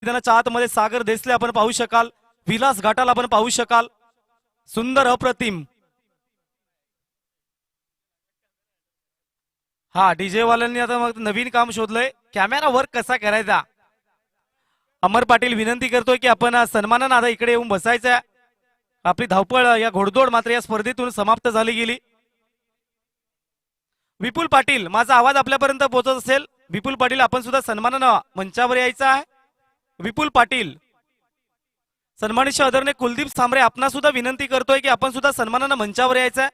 मैदानाच्या आतमध्ये सागर देसले आपण पाहू शकाल, विलास घाटाला आपण पाहू शकाल, सुंदर अप्रतिम. हा डीजे वाल्यांनी आता मग नवीन काम शोधलंय, कॅमेरा वर्क कसा करायचा. अमर पाटील विनंती करतोय की आपण सन्मानानं आता इकडे येऊन बसायचं. आपली धावपळ या घोडदौड मात्र या स्पर्धेतून समाप्त झाली गेली. विपुल पाटील, माझा आवाज आपल्यापर्यंत पोहोचत असेल? विपुल पाटील आपण सुद्धा सन्मानानं मंचावर यायचं आहे. विपुल पाटील, सन्मानित आदरणीय कुलदीप सांबरे आपणा सुद्धा विनंती करतोय की आपण सुद्धा सन्मानानं मंचावर यायचं आहे.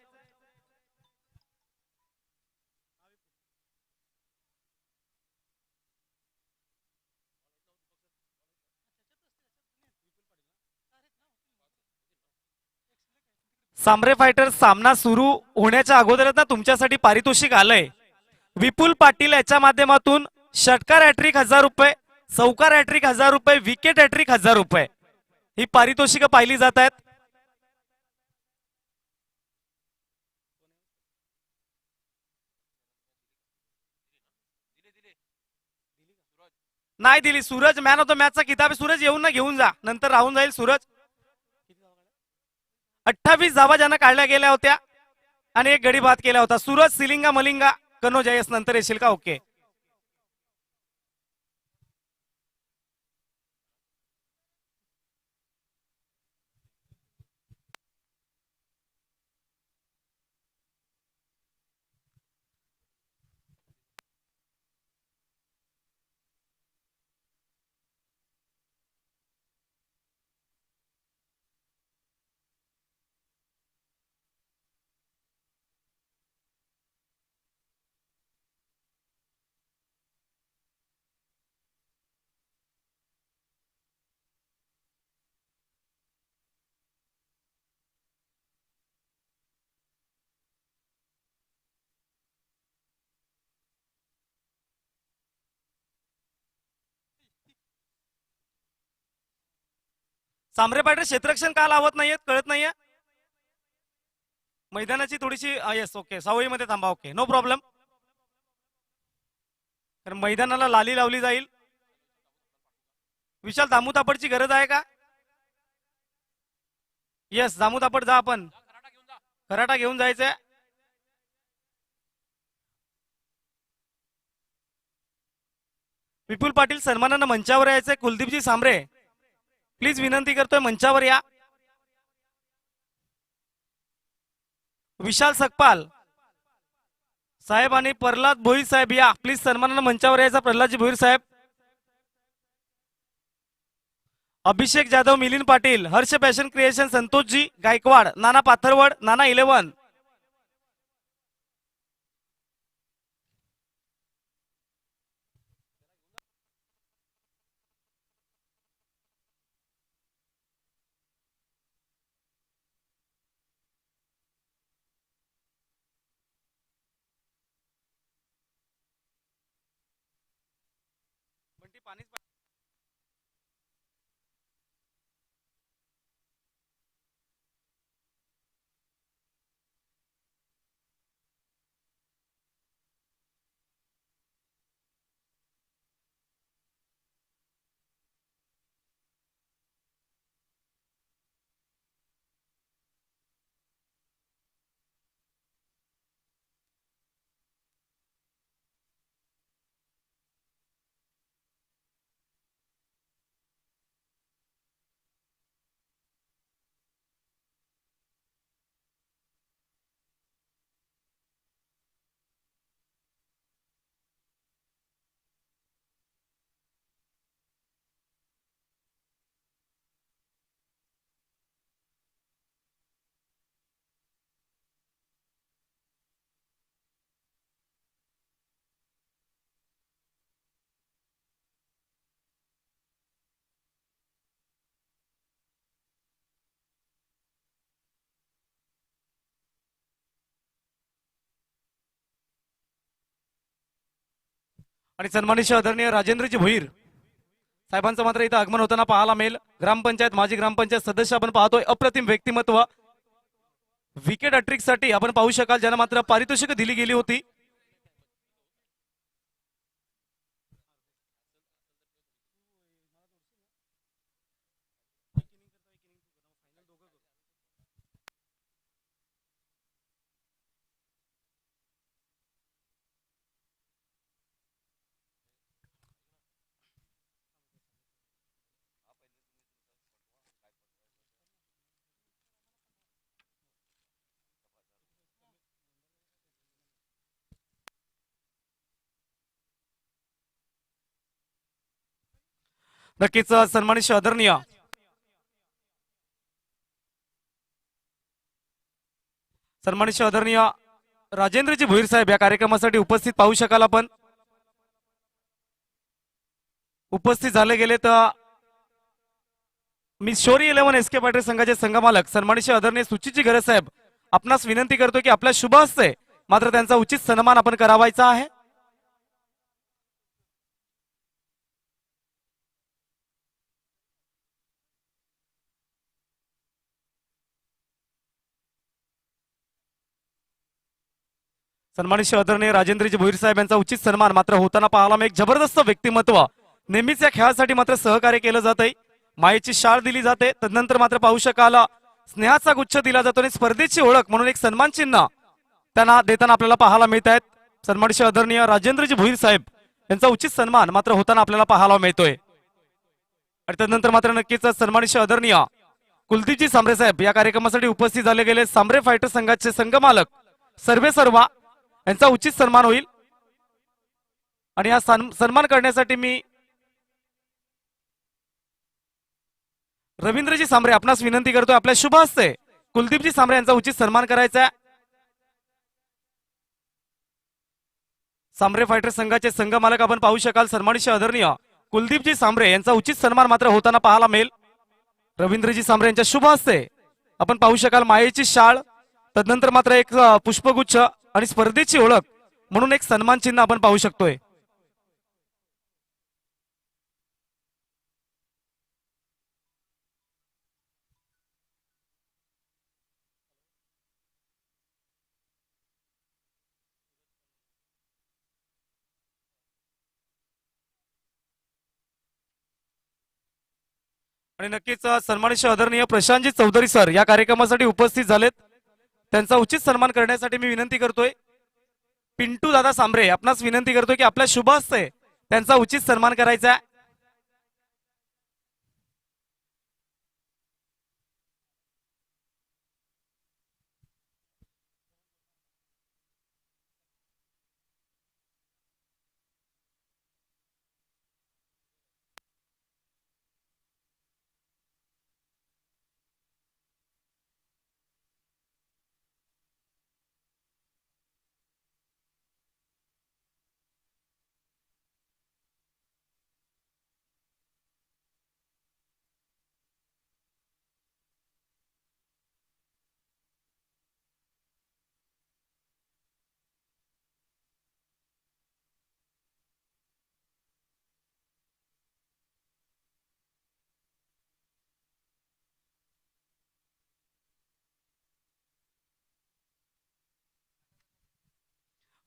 सांबरे फायटर सामना सुरू होण्याच्या अगोदरच ना तुमच्यासाठी पारितोषिक आलंय. विपुल पाटील याच्या माध्यमातून षटकार हॅट्रिक 1000 रुपये, चौकार हॅट्रिक 1000 रुपये, विकेट हॅट्रिक 1000 रुपये ही पारितोषिक पाहिली जात आहेत. नाही दिली. सूरज मॅन ऑफ द मॅचचा किताब सूरज येऊन ना घेऊन जा, नंतर राहून जाईल. सूरज 28 धावा ज्यांना काढल्या गेल्या होत्या आणि एक गडी बाद केला होता. सूरज सिलिंगा मलिंगा कनोजा येस नंतर येशील का? ओके. सांबरे पाटील क्षेत्ररक्षण का लावत नाहीयेत कळत नाहीये. मैदानाची थोडीशी येस ओके सावळीमध्ये थांबा. Okay no problem. कारण मैदानाला लाली लावली जाईल. विशाल दामू तापडची गरज आहे का? येस दामू तापड जा, आपण कराटा घेऊन जायचंय. विपुल पाटील सन्मानानं मंचावर यायचंय. कुलदीपजी सांबरे प्लीज विनंती करतोय मंचावर या. विशाल सकपाल साहेब आणि प्रल्हाद भोईर साहेब या प्लीज सन्मानानं मंचावर यायचा. प्रल्हादजी भोईर साहेब, अभिषेक जाधव, मिलिंद पाटील, हर्ष फॅशन क्रिएशन, संतोषजी गायकवाड, नाना पाथरवड, नाना 11. आणि सन्मानित आदरणीय राजेंद्रजी भोईर साहेबांचं मात्र इथं आगमन होताना पाहायला मिळेल. ग्रामपंचायत माजी ग्रामपंचायत सदस्य आपण पाहतोय. अप्रतिम व्यक्तिमत्व विकेट हॅट्रिक साठी आपण पाहू शकाल, ज्यांना मात्र पारितोषिक दिली गेली होती. नक्कीच सन्मानित आदरणीय आदरणीय राजेंद्रजी भोईर साहेब या कार्यक्रमासाठी उपस्थित पाहू शकाल आपण उपस्थित झाले गेले तर मी शोरी 11 एसके पाटील संघाचे संघमालक सन्मानित आदरणीय सुचितजी घरे साहेब आपणास विनंती करतो की आपल्या शुभ हस्ते मात्र त्यांचा उचित सन्मान आपण करावायचा आहे। सन्मानित आदरणीय राजेंद्रजी भोईर साहेब यांचा उचित सन्मान मात्र होताना पाहायला एक जबरदस्त व्यक्तिमत्व नेहमीच या खेळासाठी मात्र सहकार्य केलं जाते मायेची शाळ दिली जाते तदनंतर मात्र पाहू शकाल स्नेहाचा गुच्छ दिला जातो आणि स्पर्धेची ओळख म्हणून एक सन्मान चिन्ह त्यांना देताना आपल्याला पाहायला मिळत आहेत। सन्मानित आदरणीय राजेंद्रजी भोईर साहेब यांचा उचित सन्मान मात्र होताना आपल्याला पाहायला मिळतोय आणि तदनंतर मात्र नक्कीच सन्मानित आदरणीय कुलदीपजी सांबरे साहेब या कार्यक्रमासाठी उपस्थित झाले गेले सांबरे फायटर संघाचे संघमालक सर्वेसर्वा यांचा उचित सन्मान होईल आणि हा सन्मान करण्यासाठी मी रवींद्रजी सांबरे आपणास विनंती करतोय आपल्या शुभ हस्ते कुलदीपजी सांबरे यांचा उचित सन्मान करायचा आहे। सांबरे फायटर संघाचे संघमालक आपण पाहू शकाल सन्मानित आदरणीय कुलदीपजी सांबरे यांचा उचित सन्मान मात्र होताना पाहायला मिळेल। रवींद्रजी सांबरे यांच्या शुभ हस्ते आपण पाहू शकाल मायेची शाळ तदनंतर मात्र एक पुष्पगुच्छ आणि स्पर्धेची ओळख म्हणून एक सन्मान चिन्ह आपण पाहू शकतोय। आणि नक्कीच सन्मानित आदरणीय प्रशांतजी चौधरी सर या कार्यक्रमासाठी उपस्थित झालेत त्यांचा उचित सन्मान करण्यासाठी मी विनंती करतोय पिंटू दादा सांबरे आपणास विनंती करतोय की आपल्या शुभ हस्ते त्यांचा उचित सन्मान करायचा आहे।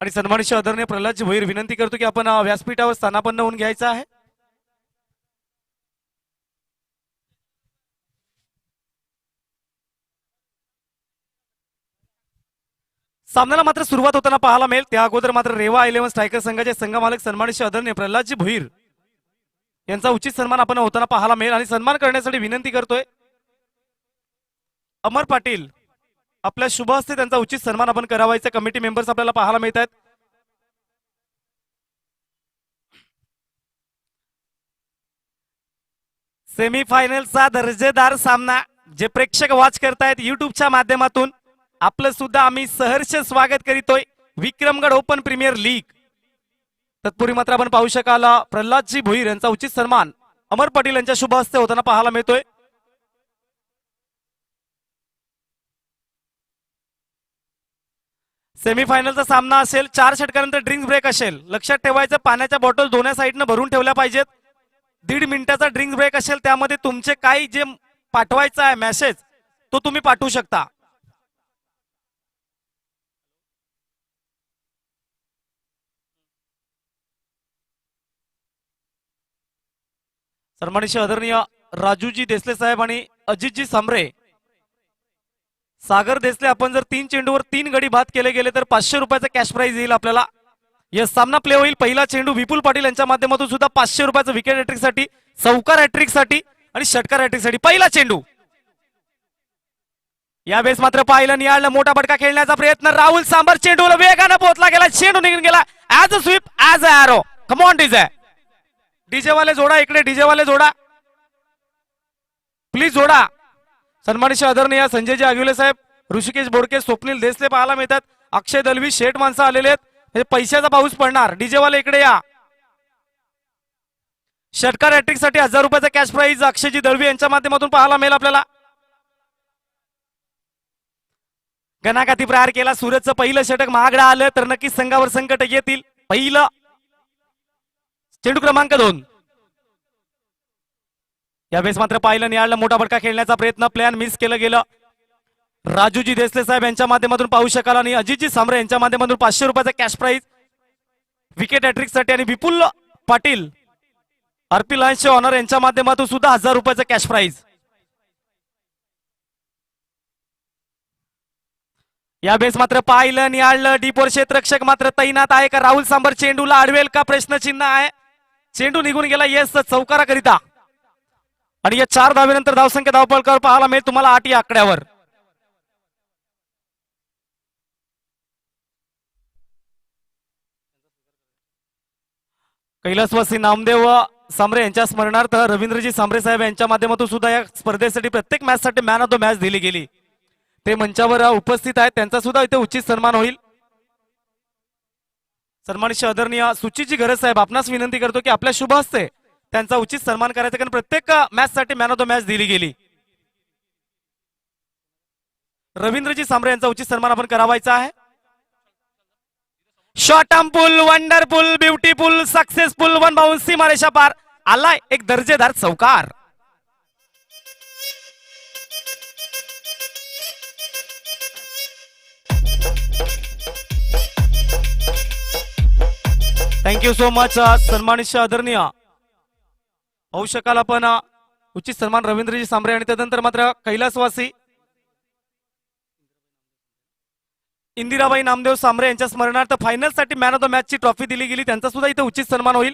आणि सन्मानित आदरणीय प्रल्हादजी भोईर विनंती करतो की आपण व्यासपीठावर स्थानापन्न होऊन घ्यायचं आहे। सामन्याला मात्र सुरुवात होताना पाहायला मिळेल त्या अगोदर मात्र रेवा 11 स्ट्रायकर संघाचे संघमालक सन्मानित आदरणीय प्रल्हादजी भोईर यांचा उचित सन्मान आपण होताना पाहायला मिळेल आणि सन्मान करण्यासाठी विनंती करतोय अमर पाटील आपल्या शुभ हस्ते त्यांचा उचित सन्मान आपण करावायचा कमिटी मेंबर्स आपल्याला पाहायला मिळत आहेत। सेमीफायनलचा दर्जेदार सामना जे प्रेक्षक वॉच करतायत युट्यूबच्या माध्यमातून आपलं सुद्धा आम्ही सहर्ष स्वागत करीतोय विक्रमगड ओपन प्रीमियर लीग। तत्पूर्वी मात्र आपण पाहू शकाल प्रल्हादजी भोईर यांचा उचित सन्मान अमर पाटील यांच्या शुभ हस्ते होताना पाहायला मिळतोय। सेमीफायनलचा सामना असेल 4 षटकानंतर ड्रिंक ब्रेक असेल लक्षात ठेवायचं पाण्याच्या बॉटल दोन्ही साईडनं भरून ठेवल्या पाहिजेत। 1.5 मिनिटाचा ड्रिंक ब्रेक असेल त्यामध्ये तुमचे काही जे पाठवायचा आहे मेसेज तो तुम्ही पाठवू शकता। सन्मानित आदरणीय राजूजी देसले साहेब आणि अजितजी सांबरे सागर देसले आपण जर 3 चेंडूवर 3 गडी बाद केले गेले तर 500 रुपयाचा कॅश प्राइज येईल आपल्याला। यस सामना प्ले होईल पहिला चेंडू विपुल पाटील यांच्या माध्यमातून सुद्धा 500 रुपयाचं विकेट हॅट्रिक साठी चौकार हॅट्रिक साठी आणि षटकार हॅट्रिक साठी पहिला चेंडू यावेळेस मात्र पाहिलं निहाळलं मोठा फटका खेळण्याचा प्रयत्न राहुल सांबर चेंडूला वेगाने पोहोचला गेला चेंडू निघून गेला as a sweep as a arrow come on DJ DJ वाले जोडा इकडे, डीजे वाले जोडा प्लीज जोडा. सन्मानित आदरणीय संजयजी आगिवले साहेब, ऋषिकेश बोडके, स्वप्नील देसले पाहायला मिळतात. अक्षय दलवी, शेठ माणसं आलेले आहेत. पैशाचा पाऊस पडणार. डीजे वाले इकडे या. षटकार हॅट्रिक साठी 1000 रुपयाचा कॅश प्राइज अक्षयजी दळवी यांच्या माध्यमातून पाहायला मिळेल आपल्याला. गणाकाती प्रहार केला. सूरजचं पहिलं षटक महागडा आलं तर नक्कीच संघावर संकट येतील. पहिलं चेंडू क्रमांक 2. यावेळेस मात्र पाहिलं निहाळलं, मोठा फटका खेळण्याचा प्रयत्न, प्लॅन मिस केलं गेलं. राजूजी देसले साहेब यांच्या माध्यमातून पाहू शकाल आणि अजितजी सामरे यांच्या माध्यमातून 500 रुपयाचा कॅश प्राइज विकेट हॅट्रिक साठी आणि विपुल पाटील आरपी लायन्सचे ऑनर यांच्या माध्यमातून सुद्धा 1000 रुपयाचा कॅश प्राइज. यावेळेस मात्र पाहिलं निहाळलं, डीपोर क्षेत्ररक्षक मात्र तैनात आहे का? राहुल सांबर चेंडूला अडवेल का? प्रश्नचिन्ह आहे. चेंडू निघून गेला. येस चौकाराकरिता. आणि या 4 धावेनंतर धावसंख्या धावपळकावर पाहायला मिळेल तुम्हाला 8 या आकड्यावर. कैलासवासी नामदेव सांबरे यांच्या स्मरणार्थ रवींद्रजी सांबरे साहेब यांच्या माध्यमातून सुद्धा या स्पर्धेसाठी प्रत्येक मॅच साठी मॅन ऑफ द मॅच दिली गेली. ते मंचावर उपस्थित आहेत, त्यांचा सुद्धा इथे उचित सन्मान होईल. सन्मानित आदरणीय सुचितजी गरज साहेब, आपणास विनंती करतो की आपल्या शुभ हस्ते त्यांचा उचित सन्मान करायचा, कारण प्रत्येक मॅच साठी मॅन ऑफ द मॅच दिली गेली. रवींद्रजी सांबरे यांचा उचित सन्मान आपण करावायचा आहे. शॉर्टमफुल, wonderful, beautiful, successful, one bounce, सीमारेषा पार आलाय एक दर्जेदार चौकार. Thank you so much. सन्मानित आदरणीय पाहू शकाल आपण उचित सन्मान रवींद्रजी सांबरे आणि त्यानंतर मात्र कैलासवासी इंदिराबाई नामदेव सांबरे यांच्या स्मरणार्थ फायनल साठी मॅन ऑफ द मॅच ची ट्रॉफी दिली गेली, त्यांचा सुद्धा इथे उचित सन्मान होईल.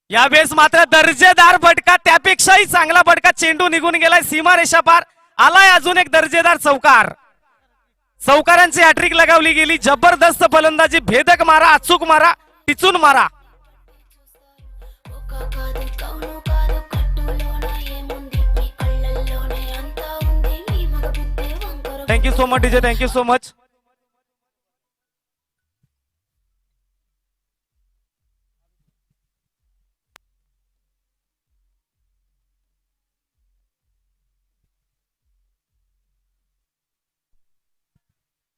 यावेळेस मात्र दर्जेदार फटका, त्यापेक्षाही चांगला फटका, चेंडू निघून गेलाय सीमारेषा पार आलाय अजून एक दर्जेदार चौकार. चौकारांची हॅट्रिक लगावली गेली. जबरदस्त फलंदाजी, भेदक मारा, अचूक मारा, टिचून मारा. Thank you so much DJ, thank you so much.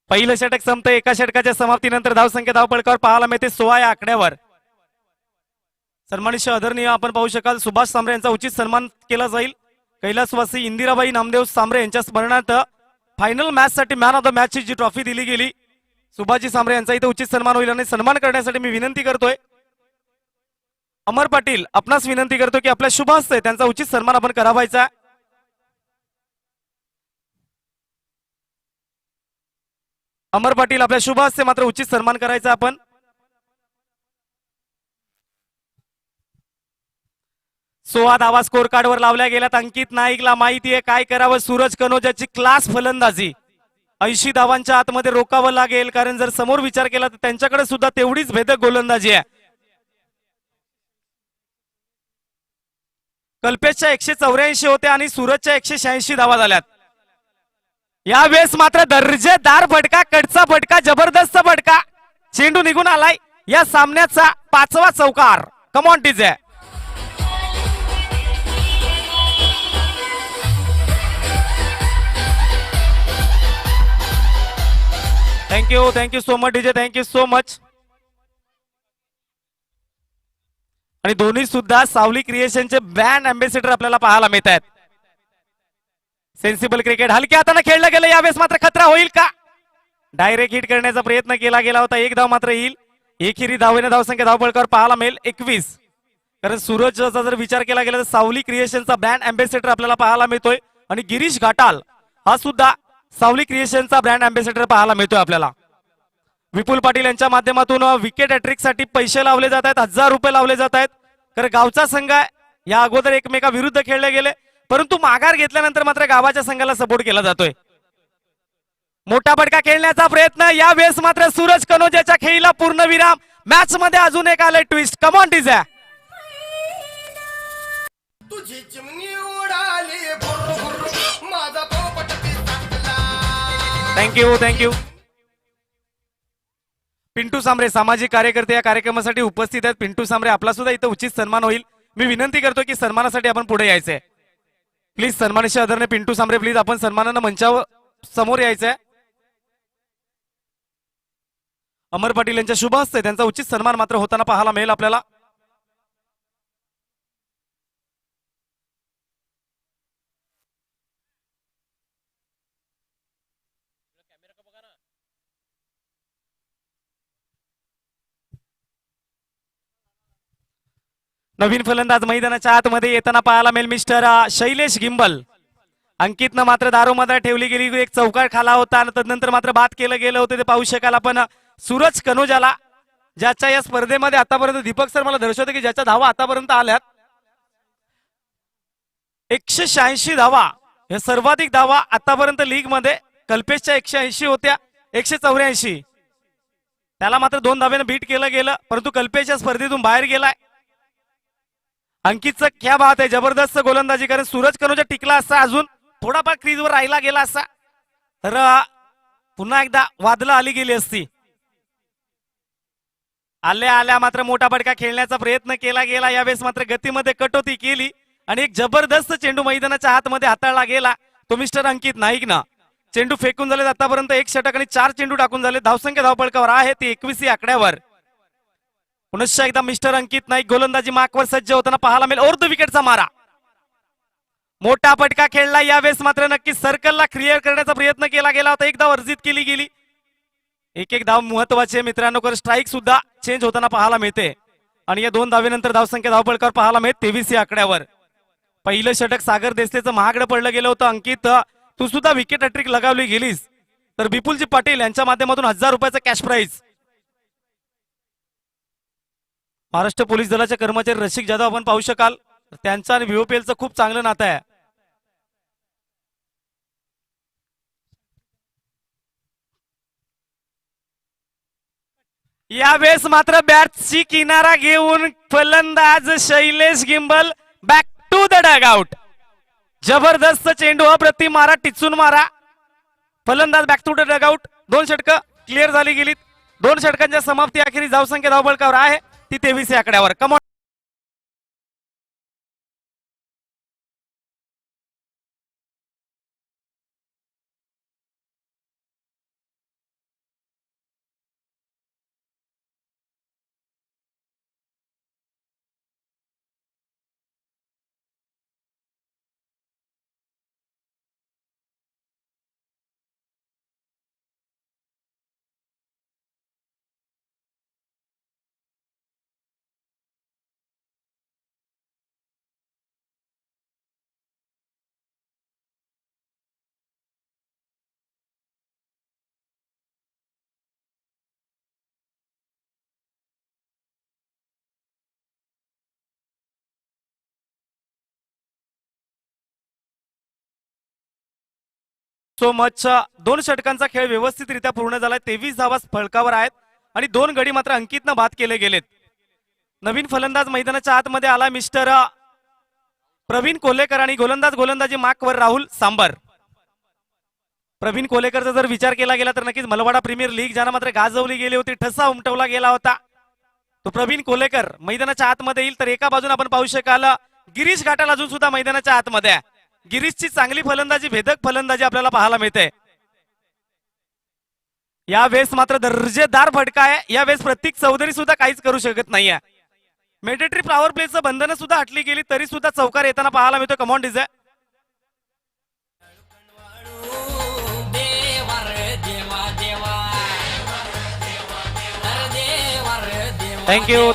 पहिलं षटक संपतं. एका षटकाच्या समाप्तीनंतर धावसंख्या धावपळकावर पाहायला मिळते 16 या आकड्यावर. सन्मानित आदरणीय आपण पाहू शकाल सुभाष सांबरे यांचा उचित सन्मान केला जाईल. कैलासवासी इंदिराबाई नामदेव सांबरे यांच्या स्मरणार्थ फायनल मॅच साठी मॅन ऑफ द मॅच ची जी ट्रॉफी दिली गेली, सुभाषजी सांबरे यांचा इथे उचित सन्मान होईल. आणि सन्मान करण्यासाठी मी विनंती करतोय अमर पाटील, आपणास विनंती करतो की आपल्या शुभ हस्ते त्यांचा उचित सन्मान आपण करावायचा. अमर पाटील, आपल्या शुभ हस्ते मात्र उचित सन्मान करायचा आपण. सोळा धावा स्कोर कार्ड वर लावल्या गेल्यात. अंकित नाईकला माहिती आहे काय करावं. सूरज कनोजाची क्लास फलंदाजी, 80 धावांच्या आतमध्ये रोकावं लागेल, कारण जर समोर विचार केला तर त्यांच्याकडे सुद्धा तेवढीच भेदक गोलंदाजी आहे. कल्पेशच्या 184 होते आणि सूरजच्या 186 धावा झाल्यात. यावेळेस मात्र दर्जेदार फटका, कडचा फटका, जबरदस्त फटका, चेंडू निघून आलाय. या सामन्याचा 5वा चौकार. कम on DJ. Thank you so much DJ, thank you so much. आणि दोन्ही सुद्धा सावली क्रिएशनचे ब्रँड अँबॅसेडर आपल्याला पाहायला मिळत आहेत. सेन्सिबल क्रिकेट हलक्या हाताने खेळलं गेलं. यावेळेस मात्र खतरा होईल का? डायरेक्ट हिट करण्याचा प्रयत्न केला गेला होता. एक धाव मात्र येईल. एकेरी धावेने धावसंख्या धावपळकावर पाहायला मिळेल 21. कारण सूरजचा जर विचार केला गेला तर सावली क्रिएशनचा ब्रँड अँबॅसेडर आपल्याला पाहायला मिळतोय. आणि गिरीश घाटाल हा सुद्धा सावली क्रिएशनचा ब्रँड अँबॅसेडर पाहायला मिळतोय आपल्याला. विपुल पाटील यांच्या माध्यमातून विकेट हॅट्रिक साठी पैसे लावले जात आहेत, 1000 रुपये लावले जात आहेत. कारण गावचा संघ या अगोदर एकमेका विरुद्ध खेळले गेले, परंतु माघार घेतल्यानंतर मात्र गावाच्या संघाला सपोर्ट केला जातोय. मोठा फटका खेळण्याचा प्रयत्न. यावेळेस मात्र सूरज कनोजाच्या खेळीला पूर्णविराम. मॅच मध्ये अजून एक आलंय ट्विस्ट. कमॉन डिझा. तुझी चिमणी उडाली माझा पोपट पिसाकला. थँक्यू. पिंटू सांबरे सामाजिक कार्यकर्ते या कार्यक्रमासाठी उपस्थित आहेत. पिंटू सांबरे आपला सुद्धा इथं उचित सन्मान होईल. मी विनंती करतो की सन्मानासाठी आपण पुढे यायचंय. प्लीज सन्मानाशी आदरणीय पिंटू सांबरे प्लीज आपण सन्मानानं मंचावर समोर यायचंय. अमर पाटील यांच्या शुभ हस्ते त्यांचा उचित सन्मान मात्र होताना पाहायला मिळेल आपल्याला. नवीन फलंदाज मैदानाच्या आतमध्ये येताना पाहायला मिळेल मिस्टर शैलेश गिंबल. अंकितनं मात्र दारोमध्ये ठेवली गेली एक चौकार खाला होता आणि तदनंतर मात्र बाद केलं गेलं होतं ते पाहू शकाल आपण. सूरज कनोजाला ज्याच्या या स्पर्धेमध्ये आतापर्यंत दीपक सर मला दर्शवते की ज्याच्या धावा आतापर्यंत आल्यात 186 धावा. हे सर्वाधिक धावा आतापर्यंत लीग मध्ये. कल्पेशच्या 180 होत्या 184. त्याला मात्र 2 धाब्याने बीट केलं गेलं परंतु कल्पेशच्या स्पर्धेतून बाहेर गेलाय. अंकितचं क्या बात आहे जबरदस्त गोलंदाजी. कारण सूरज कनोजा टिकला असता अजून थोडाफार क्रीजवर राहिला गेला असता तर पुन्हा एकदा वादला आली गेली असती. आल्या मात्र मोठा फटका खेळण्याचा प्रयत्न केला गेला. यावेळेस मात्र गतीमध्ये कटोती केली आणि एक जबरदस्त चेंडू मैदानाच्या हातमध्ये हाताळला गेला तो मिस्टर अंकित नाईक ना. चेंडू फेकून झाले आतापर्यंत 1 षटक आणि 4 चेंडू टाकून झाले. धावसंख्या धावपळकावर आहे ती 21 आकड्यावर. पुनश्च एकदा मिस्टर अंकित नाईक गोलंदाजी मार्कवर सज्ज होताना पाहायला मिळेल. अर्ध विकेटचा मारा मोठा फटका खेळला. यावेळेस मात्र नक्की सर्कलला क्लिअर करण्याचा प्रयत्न केला गेला होता. एकदा वर्जित केली गेली. एक धाव महत्वाचे मित्रांनो. स्ट्राईक सुद्धा चेंज होताना पाहायला मिळते आणि या 2 धावेनंतर धावसंख्या धावपळकावर पाहायला मिळते 23 आकड्यावर. पहिलं षटक सागर देसलेचं महागडं पडलं गेलं होतं. अंकित तू सुद्धा विकेट हॅट्रिक लगावली गेलीस तर विपुलजी पाटील यांच्या माध्यमातून 1000 रुपयाचं कॅश प्राइज. महाराष्ट्र पोलीस दलाचे कर्मचारी रसिक जाधव आपण पाहू शकाल. त्यांचं आणि व्हीओपीएलचं खूप चांगलं नातं आहे. यावेळेस मात्र बॅटची किनारा घेऊन फलंदाज Shailesh Gimbal back to the dugout. जबरदस्त चेंडू अप्रतिम मारा टिचून मारा. फलंदाज back to the dugout. 2 षटकं क्लिअर झाली गेलीत. 2 षटकांच्या समाप्ती अखेरीस धावसंख्या धावबळकावर आहे ती 23 आकड्यावर. कमॉन सो मच 2 षटकांचा खेळ व्यवस्थितरित्या पूर्ण झालाय. 23 धावा फलकावर आहेत आणि 2 गडी मात्र अंकितनं बाद केले गेलेत. नवीन फलंदाज मैदानाच्या आतमध्ये आला मिस्टर प्रवीण कोलेकर आणि गोलंदाजी मार्कवर राहुल सांबर. प्रवीण कोलेकरचा जर विचार केला गेला तर नक्कीच मलवाडा प्रीमियर लीग ज्यानं मात्र गाजवली गेली होती ठसा उमटवला गेला होता तो प्रवीण कोलेकर मैदानाच्या आतमध्ये येईल. तर एका बाजूने आपण पाहू शकाल गिरीश घाटाल अजून सुद्धा मैदानाच्या आतमध्ये आहे. गिरीशची चांगली फलंदाजी भेदक फलंदाजी आपल्याला पाहायला मिळते. यावेळेस मात्र दर्जेदार फटका आहे. यावेळेस प्रतीक चौधरी सुद्धा काहीच करू शकत नाहीये. मेडेटरी फ्लॉवर प्लेचं बंधनं सुद्धा हटली गेली तरी सुद्धा चौकार येताना पाहायला मिळतो. Come on DJ.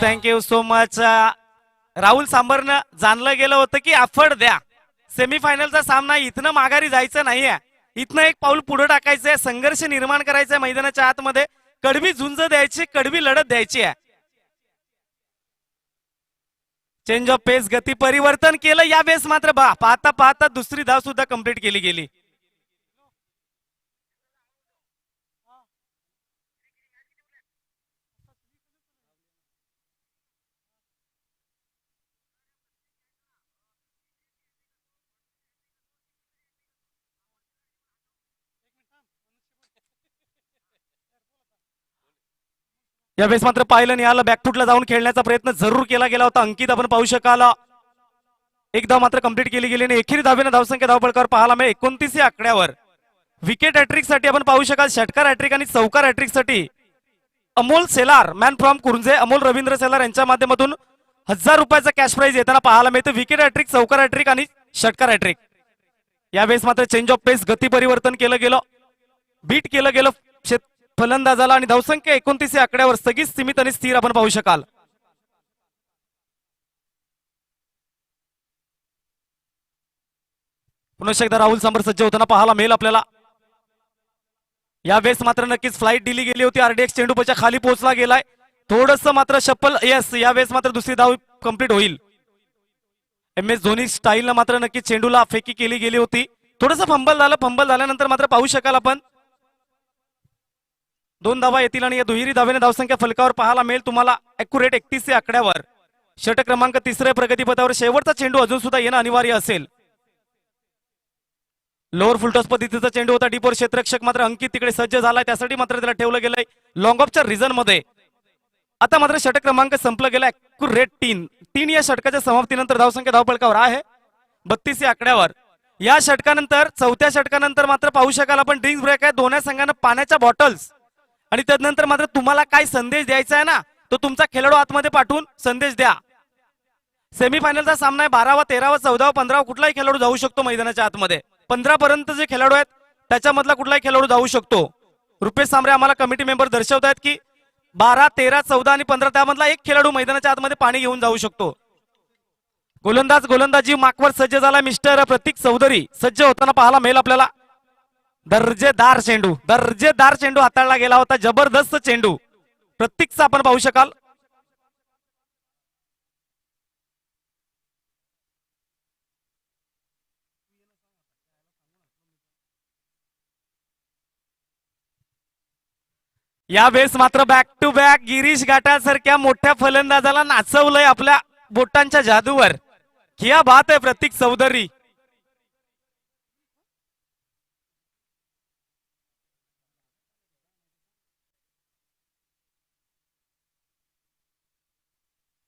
Thank you so much. Rahul सांबरनं जाणलं गेलं होतं की अफड द्या सेमीफायनलचा सामना इथनं माघारी जायचं नाहीये. इथनं एक पाऊल पुढे टाकायचंय. संघर्ष निर्माण करायचंय मैदानाच्या आतमध्ये. कडवी झुंज द्यायची कडवी लढत द्यायची आहे. चेंज ऑफ पेस गती परिवर्तन केलं. यावेळेस मात्र पाहता पाहता दुसरी धाव सुद्धा कंप्लीट केली गेली. यावेळेस मात्र पाहिलं नाही आलं, बॅकफुटला जाऊन खेळण्याचा प्रयत्न जरूर केला गेला होता. अंकित आपण पाहू शकाल एक धाव मात्र कंप्लीट केली गेली आणि एकेरी धावेनं धावसंख्या धावपळकावर पाहायला मिळेल 29 या आकड्यावर. विकेट हॅट्रिक साठी आपण पाहू शकाल षटकार हॅट्रिक आणि चौकार हॅट्रिक साठी अमोल सेलार मॅन फ्रॉम कुरुंजे, अमोल रवींद्र सेलार यांच्या माध्यमातून 1000 रुपयाचा कॅश प्राइज येताना पाहायला मिळतं. विकेट हॅट्रिक, चौकार हॅट्रिक आणि षटकार हॅट्रिक. यावेळेस मात्र चेंज ऑफ पेस, गती परिवर्तन केलं गेलं, बीट केलं गेलं फलंदाजाला आणि धावसंख्या 29 या आकड्यावर स्थगित, सीमित आणि स्थिर आपण पाहू शकाल. पुन्हा एकदा राहुल सांबर सज्ज होताना पाहायला मिळेल आपल्याला. यावेळेस मात्र नक्कीच फ्लाईट दिली गेली होती. आरडीएक्स चेंडूच्या खाली पोहोचला गेलाय, थोडस मात्र शप्पल. यस, यावेळेस मात्र दुसरी धाव कंप्लीट होईल. एम एस धोनी स्टाईलनं मात्र नक्कीच चेंडूला फेकी केली गेली होती. थोडस फंबल झालं, फंबल झाल्यानंतर मात्र पाहू शकाल आपण 2 धावा येतील आणि या दुहेरी धावेने धावसंख्या फलकावर पाहायला मिळेल तुम्हाला अॅक्युरेट 31 या आकड्यावर. षटक क्रमांक 3 प्रगतीपथावर शेवटचा चेंडू अजून सुद्धा येणं अनिवार्य असेल. लोअर फुलटॉस पद्धतीचा चेंडू होता. डीपवर क्षेत्ररक्षक मात्र अंकित तिकडे सज्ज झालाय, त्यासाठी मात्र त्याला ठेवलं गेलंय लॉंग ऑफच्या रिझन मध्ये. आता मात्र षटक क्रमांक संपला गेला अॅक्युरेट 3 या षटकाच्या समाप्तीनंतर धावसंख्या धावपळकावर आहे 32 या आकड्यावर. या षटकानंतर चौथ्या षटकानंतर मात्र पाहू शकाल आपण ड्रिंक्स ब्रेक आहे. दोन्ही संघांना पाण्याच्या बॉटल्स आणि त्यानंतर मात्र तुम्हाला काय संदेश द्यायचा आहे ना, तो तुमचा खेळाडू आतमध्ये पाठवून संदेश द्या. सेमीफायनलचा सामना आहे. 12वा, 13वा, 14वा, 15वा कुठलाही खेळाडू जाऊ शकतो मैदानाच्या आतमध्ये. 15 पर्यंत जे खेळाडू आहेत त्याच्यामधला कुठलाही खेळाडू जाऊ शकतो. रुपेश सांबरे आम्हाला कमिटी मेंबर दर्शवत आहेत की 12, 13, 14 आणि 15 त्यामधला एक खेळाडू मैदानाच्या आतमध्ये पाणी घेऊन जाऊ शकतो. गोलंदाजी माकवर सज्ज झाला मिस्टर प्रतीक चौधरी सज्ज होताना पाहायला मिळेल आपल्याला. दर्जेदार चेंडू हाताळला गेला होता. जबरदस्त चेंडू प्रतीकचा आपण पाहू शकाल. यावेळेस मात्र बॅक टू बॅक गिरीश घाटासारख्या मोठ्या फलंदाजाला नाचवलंय आपल्या बोटांच्या जादूवर. क्या बात आहे प्रतीक चौधरी.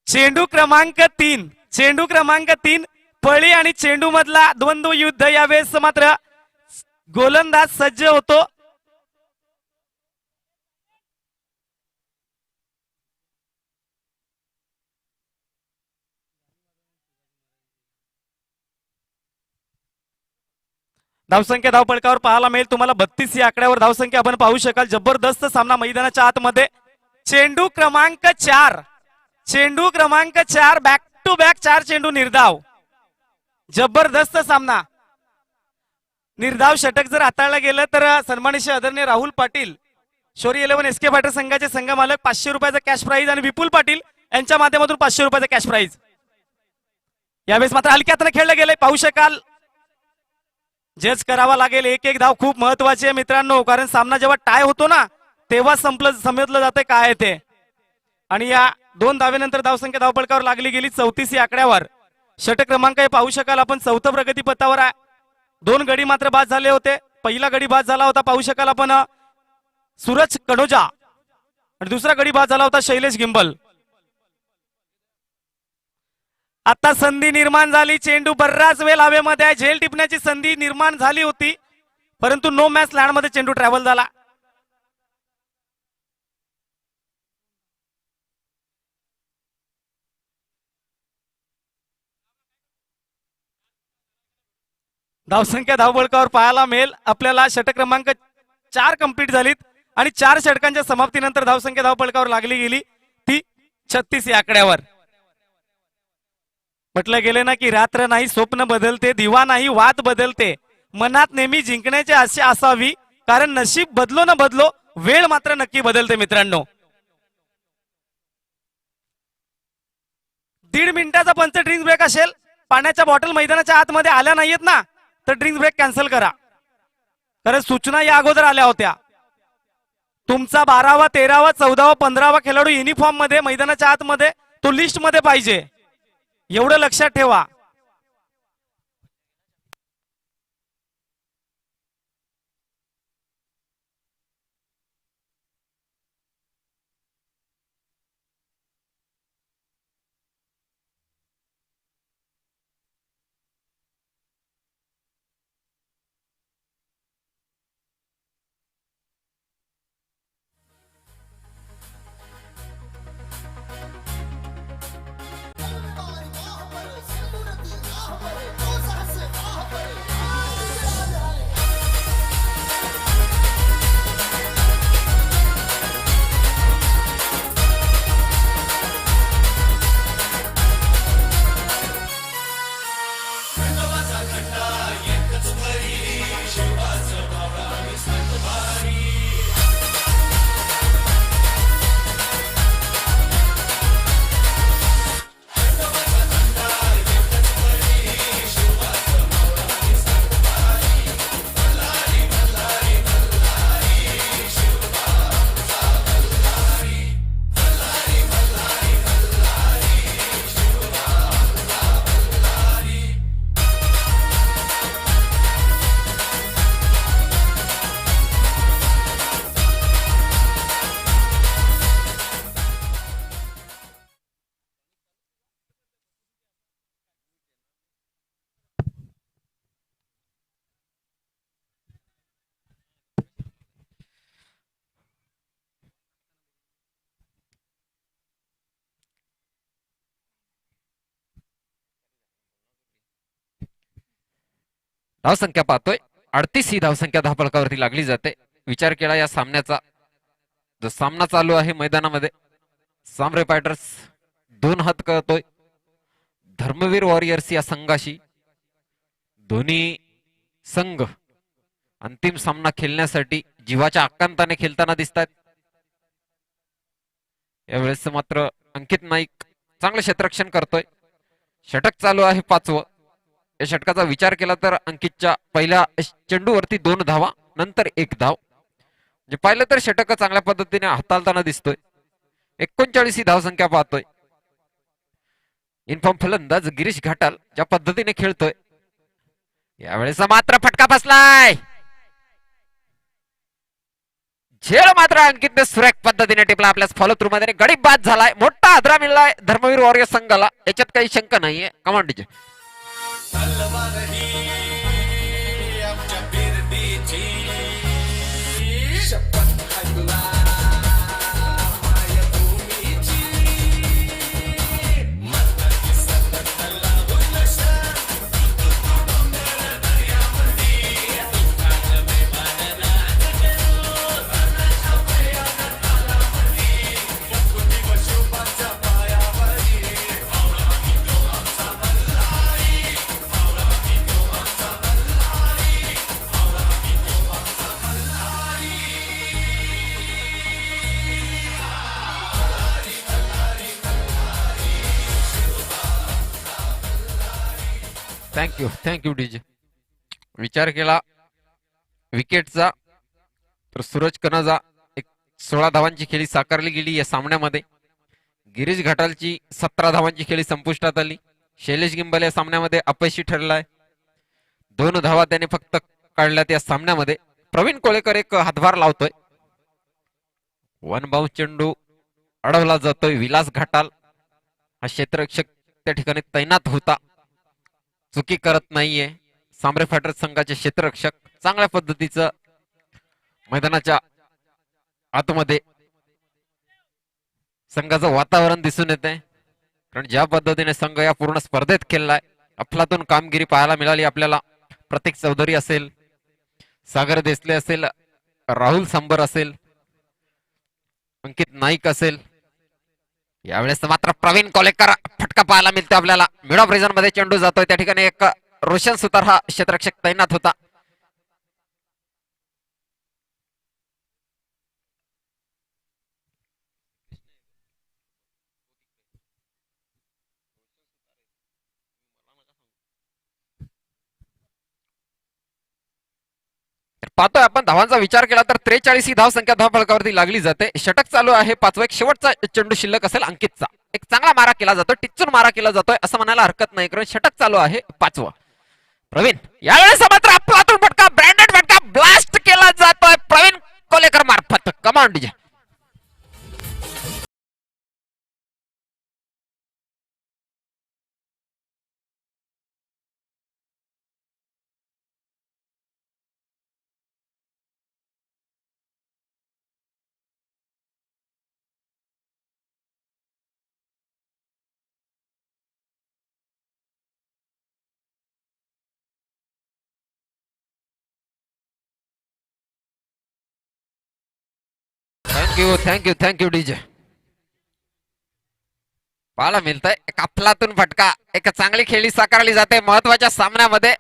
चेंडू क्रमांक 3 फळी आणि चेंडू मधला द्वंद्व युद्ध. यावेळेस मात्र गोलंदाज सज्ज होतो. धावसंख्या धावपळकावर पाहायला मिळेल तुम्हाला 32 या आकड्यावर धावसंख्या आपण पाहू शकाल. जबरदस्त सामना मैदानाच्या आतमध्ये. चेंडू क्रमांक 4 बॅक टू बॅक 4 चेंडू निर्धाव. जबरदस्त सामना. निर्धाव षटक जर हाताळलं गेलं तर सन्मानित आदरणीय राहुल पाटील शौर्य 11 एसके फायटर संघाचे संघ मालक 500 रुपयाचा कॅश प्राइज आणि विपुल पाटील यांच्या माध्यमातून 500 रुपयाचा कॅश प्राइज. यावेळेस मात्र हलक्यातनं खेळलं गेलंय पाहू शकाल. जज करावा लागेल. एक धाव खूप महत्वाची आहे मित्रांनो, कारण सामना जेव्हा टाय होतो ना तेव्हा समजलं जाते काय आहे ते. आणि या 2 धावेनंतर धावसंख्या धावपळकावर लागली गेली 34 या आकड्यावर. षटक क्रमांक पाहू शकाल आपण 4थं प्रगतीपथावर आहे. 2 गडी मात्र बाद झाले होते. पहिला गडी बाद झाला होता पाहू शकाल आपण सूरज कनोजा आणि दुसरा गडी बाद झाला होता शैलेश गिंबल. आता संधी निर्माण झाली. चेंडू बराच वेळ हवेमध्ये आहे. झेल टिपण्याची संधी निर्माण झाली होती परंतु नो मॅच लँड मध्ये चेंडू ट्रॅव्हल झाला. धावसंख्या धावबळकावर पाहायला मिळेल आपल्याला. षटक क्रमांक 4 कंप्लीट झालीत आणि 4 षटकांच्या समाप्तीनंतर धावसंख्या धावपळकावर लागली गेली ती 36 या आकड्यावर. म्हटलं गेले ना की रात्र नाही स्वप्न बदलते, दिवा नाही वाद बदलते. मनात नेहमी जिंकण्याची आशा असावी, कारण नशीब बदलो न बदलो वेळ मात्र नक्की बदलते मित्रांनो. 1.5 मिनिटाचा पंच ड्रिंक ब्रेक असेल. पाण्याच्या बॉटल मैदानाच्या आतमध्ये आल्या नाहीयेत ना तर ड्रिंक ब्रेक कॅन्सल करा, कारण सूचना या अगोदर आल्या होत्या. तुमचा 12वा, 13वा, 14वा, 15वा खेळाडू युनिफॉर्म मध्ये मैदानाच्या आतमध्ये तो लिस्ट मध्ये पाहिजे, एवढं लक्षात ठेवा. धावसंख्या पाहतोय 38 ही धावसंख्या धावफलकावरती लागली जाते. विचार केला या सामन्याचा, जो सामना चालू आहे मैदानामध्ये, सामरे फायटर्स 2 हात करतोय धर्मवीर वॉरियर्स या संघाशी. दोन्ही संघ अंतिम सामना खेळण्यासाठी जीवाच्या आकांताने खेळताना दिसतात. यावेळेस मात्र अंकित नाईक चांगलं क्षेत्ररक्षण करतोय. षटक चालू आहे 5वं. या षटकाचा विचार केला तर अंकितच्या पहिल्या चेंडूवरती 2 धावा, नंतर 1 धाव. म्हणजे पाहिलं तर षटक चांगल्या पद्धतीने हाताळताना दिसतोय. 39 ही धावसंख्या पाहतोय. इनफॉर्म फलंदाज गिरीश घाटाल ज्या पद्धतीने खेळतोय, यावेळेस मात्र फटका बसलाय. झेल मात्र अंकितने सुरेख पद्धतीने टिपला आपल्या फॉलो थ्रू मध्ये. गडी बाद झालाय, मोठा आदरा मिळालाय धर्मवीर वॉरियर संघाला, याच्यात काही शंका नाहीये. कमांडीचे तलवार ही आमच्या बिरडीची शपथ ऐकला मायभूमीची. मस्तकी सतत लावून शान डोंगर दर्यामध्ये दुःखात विमानना गगनो रणाच्या भयानक तालामध्ये शकुनी व शिवबाच्या पायावरी मावळा की तो आमचा बल्हारी. Thank you DJ. विचार केला विकेटचा तर सूरज कनाजा 16 धावांची खेळी साकारली गेली या सामन्यामध्ये. गिरीश घाटालची 17 धावांची खेळी संपुष्टात आली. शैलेश गिंबल या सामन्यामध्ये अपयशी ठरलाय. 2 धावा त्याने फक्त काढल्यात या सामन्यामध्ये. प्रवीण कोळेकर एक हातभार लावतोय. 1 बाउंस चेंडू अडवला जातोय. विलास घाटाल हा क्षेत्ररक्षक त्या ठिकाणी तैनात होता, चुकी करत नाहीये. सामरे फायटर्स संघाचे क्षेत्ररक्षक चांगल्या पद्धतीचं मैदानाच्या आतमध्ये संघाचं वातावरण दिसून येते. कारण ज्या पद्धतीने संघ या पूर्ण स्पर्धेत खेळलाय, अफलातून कामगिरी पाहायला मिळाली आपल्याला. प्रतीक चौधरी असेल, सागर देसले असेल, राहुल सांबर असेल, अंकित नाईक असेल. यावेळेस मात्र प्रवीण कोलेकर फटका पाहायला मिळतो आपल्याला. मिड ऑफ रिजन मध्ये चेंडू जातोय. त्या ठिकाणी एक रोशन सुतार हा क्षेत्ररक्षक तैनात होता. पाहतोय आपण धावांचा विचार केला तर 43 ही धाव संख्या धावफलकावरती लागली जाते. षटक चालू आहे 5वा. एक शेवटचा चेंडू शिल्लक असेल अंकितचा. एक चांगला मारा केला जातो, टिच्चून मारा केला जातोय असं म्हणायला हरकत नाही, कारण षटक चालू आहे 5वा. प्रवीण यावेळेस मात्र आपलातून फटका, ब्रँडेड फटका ब्लास्ट केला जातोय प्रवीण कोलेकर मार्फत. Command DJ. Thank you DJ. पाहायला मिळतंय एक अफलातून फटका, एक चांगली खेळी साकारली जाते महत्वाच्या सामन्यामध्ये.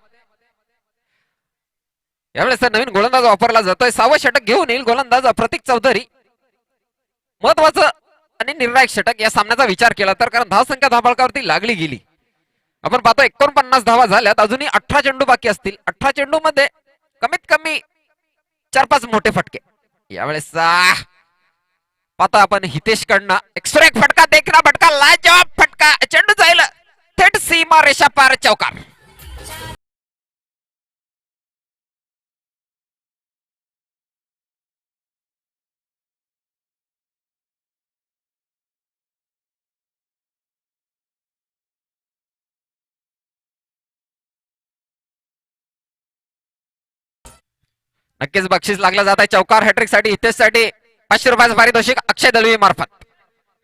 यावेळेस नवीन गोलंदाज वापरला जातोय. 6वं षटक घेऊन येईल गोलंदाज प्रतीक चौधरी. महत्वाचं आणि निर्णायक षटक या सामन्याचा विचार केला तर, कारण धावसंख्या धावफलकावरती लागली गेली. आपण पाहतो 49 धावा झाल्यात, अजूनही 18 चेंडू बाकी असतील. 18 चेंडू मध्ये कमीत कमी 4-5 मोठे फटके. यावेळेस पाहता आपण हितेश कडनं एक सुरेख फटका, देखना फटका, लाजवाब फटका, चेंडू जाईल थेट सीमा रेषा पार चौकार. नक्कीच बक्षीस लागलं जात आहे चौकार हॅट्रिक साठी. हितेश साठी 500 रुपयाचं पारितोषिक अक्षय दलवी मार्फत.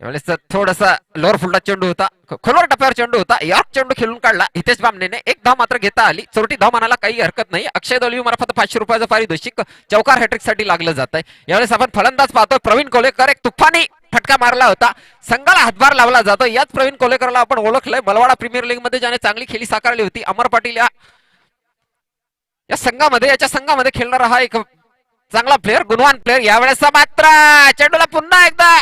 यावेळेस थोडासा लोअर फुलटा चेंडू होता, खोलवर टप्प्यावर चेंडू होता, यॉर्क चेंडू खेळून काढला हितेश बामणेने. एक धाव मात्र घेता आली. चौथी धाव म्हणायला काही हरकत नाही. अक्षय दळवी मार्फत 500 रुपयाचं पारितोषिक चौकार हॅट्रिक साठी लागलं जात आहे. यावेळेस आपण फलंदाज पाहतोय प्रवीण कोलेकर. एक तुफानी फटका मारला होता, संघाला हातभार लावला जातो. याच प्रवीण कोलेकरला आपण ओळखलंय बलवाडा प्रीमियर लीग मध्ये ज्याने चांगली खेळी साकारली होती. अमर पाटील या संघामध्ये, याच्या संघामध्ये खेळणारा हा एक चांगला प्लेअर, गुणवान प्लेअर. यावेळेस मात्र चेंडूला पुन्हा एकदा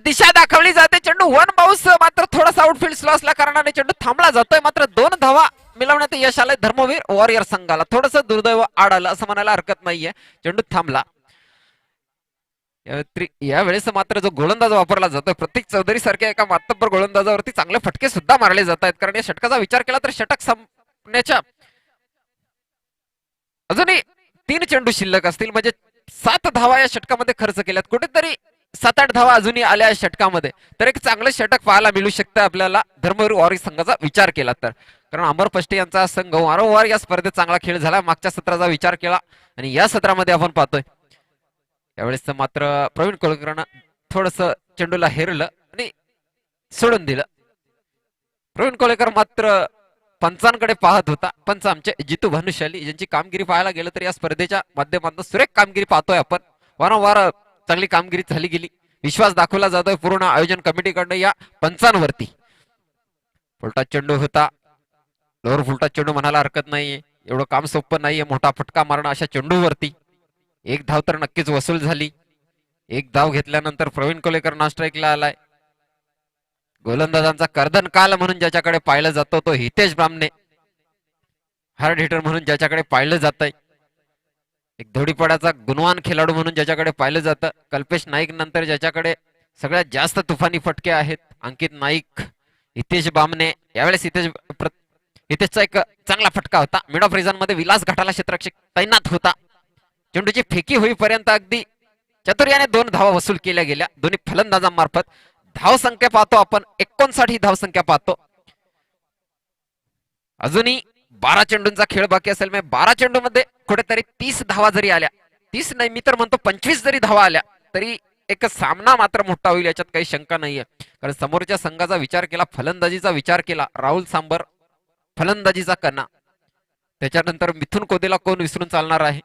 दिशा दाखवली जाते. चेंडू वन बाउन्स मात्र थोडासा आउटफील्ड स्लो असल्या कारणाने चेंडू थांबला जातोय. मात्र 2 धावा मिळवण्यात यश आलंय धर्मवीर वॉरियर संघाला. थोडस दुर्दैव आड आलं असं म्हणायला हरकत नाहीये. चेंडू थांबला. यावेळेस मात्र जो गोलंदाज वापरला जातोय प्रतीक चौधरी सारख्या एका मातब्बर गोलंदाजावरती चांगले फटके सुद्धा मारले जात आहेत. कारण या षटकाचा विचार केला तर षटक संपण्याच्या अजूनही 3 चेंडू शिल्लक असतील. म्हणजे 7 धावा या षटकामध्ये खर्च केल्यात. कुठेतरी 7-8 धावा अजूनही आल्या या षटकामध्ये. तर एक चांगलं षटक पाहायला मिळू शकतं आपल्याला धर्मवीर वॉरियर संघाचा विचार केला तर. कारण अमर पष्टे यांचा संघ वारंवार या स्पर्धेत चांगला खेळ झाला. मागच्या सत्राचा विचार केला आणि या सत्रामध्ये आपण पाहतोय यावेळेस मात्र प्रवीण कोलेकरांना थोडस चेंडूला हेरलं आणि सोडून दिलं. प्रवीण कोलेकर मात्र पंचांकडे पाहत होता. पंच आमचे जितू भानुशाली ज्यांची कामगिरी पाहायला गेलं तर या स्पर्धेच्या माध्यमातून सुरेख कामगिरी पाहतोय आपण. वारंवार चांगली कामगिरी झाली गेली. विश्वास दाखवला जातोय पूर्ण आयोजन कमिटीकडनं या पंचांवरती. फुलटा चेंडू होता, लोअर फुलटा चेंडू म्हणायला हरकत नाहीये. एवढं काम सोपं नाहीये मोठा फटका मारणं अशा चेंडूवरती. 1 धाव तर नक्कीच वसूल झाली. 1 धाव घेतल्यानंतर प्रवीण कोलेकर नॉन स्ट्राईकला आलाय. गोलंदाजांचा कर्दन काल म्हणून ज्याच्याकडे पाहिलं जातो तो हितेश बामणे. हार्ड हिटर म्हणून ज्याच्याकडे पाहिलं जात आहे, एक धोडीपडाचा गुणवान खेळाडू म्हणून ज्याच्याकडे पाहिलं जातं, कल्पेश नाईक नंतर ज्याच्याकडे सगळ्यात जास्त तुफानी फटके आहेत अंकित नाईक, हितेश बामणे. यावेळेस हितेशचा एक चांगला फटका होता. मिड ऑफ रिझन मध्ये विलास घाटाला क्षेत्ररक्षक तैनात होता. चेंडूची फेकी होईपर्यंत अगदी चतुर्याने 2 धावा वसूल केल्या गेल्या दोन्ही फलंदाजांमार्फत. धावसंख्या पाहतो आपण 59 धावसंख्या पाहतो. अजूनही 12 चेंडूंचा खेळ बाकी असेल. 12 चेंडू मध्ये कुठेतरी 30 धावा जरी आल्या, 30 नाही मी तर म्हणतो 25 जरी धावा आल्या तरी एक सामना मात्र मोठा होईल याच्यात काही शंका नाहीये. कारण समोरच्या संघाचा विचार केला, फलंदाजीचा विचार केला, राहुल सांबर फलंदाजीचा कणा, त्याच्यानंतर मिथुन कोदेला कोण विसरून चालणार आहे.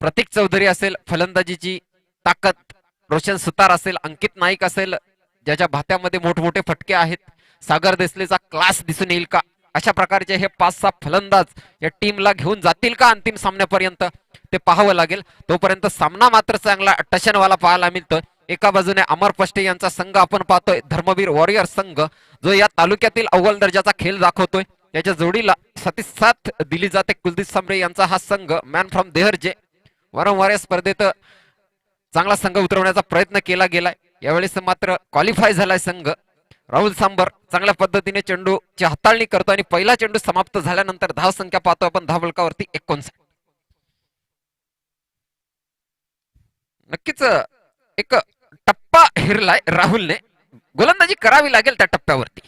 प्रतीक चौधरी असेल फलंदाजीची ताकद, रोशन सुतार असेल, अंकित नाईक असेल ज्याच्या भात्यामध्ये मोठमोठे फटके आहेत, सागर देसलेचा क्लास दिसून येईल का. अशा प्रकारचे हे 5-6 फलंदाज या टीमला घेऊन जातील का अंतिम सामन्यापर्यंत ते पाहावं लागेल. तोपर्यंत सामना मात्र चांगला टशनवाला पाहायला मिळतोय. एका बाजूने अमर पष्टे यांचा संघ आपण पाहतोय, धर्मवीर वॉरियर संघ जो या तालुक्यातील अव्वल दर्जाचा खेळ दाखवतोय. याच्या जोडीला साथ दिली जाते कुलदीप सांबरे यांचा हा संघ, मॅन फ्रॉम देहरजे. वारंवार या स्पर्धेत चांगला संघ उतरवण्याचा प्रयत्न केला गेलाय. यावेळेस मात्र क्वालिफाय झालाय संघ. राहुल सांबर चांगल्या पद्धतीने चेंडूची हाताळणी करतो आणि पहिला चेंडू समाप्त झाल्यानंतर धाव संख्या पाहतो आपण धावफलकावरती 59. नक्कीच एक टप्पा हिरलाय राहुलने. गोलंदाजी करावी लागेल त्या टप्प्यावरती,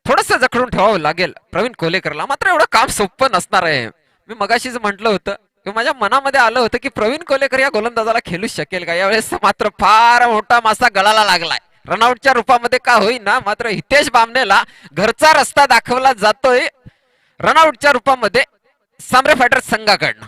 थोडस जखडून ठेवावं लागेल प्रवीण कोलेकरला. मात्र एवढं काम सोपं नसणार आहे. मी मगाशीच म्हटलं होतं की माझ्या मनामध्ये आलं होतं की प्रवीण कोलेकर या गोलंदाजाला खेळू शकेल का. यावेळेस मात्र फार मोठा मासा गळाला लागलाय. रनआउटच्या रूपामध्ये का होईना मात्र हितेश बामणेला घरचा रस्ता दाखवला जातोय रनआउटच्या रूपामध्ये सांबरे फायटर्स संघाकडनं.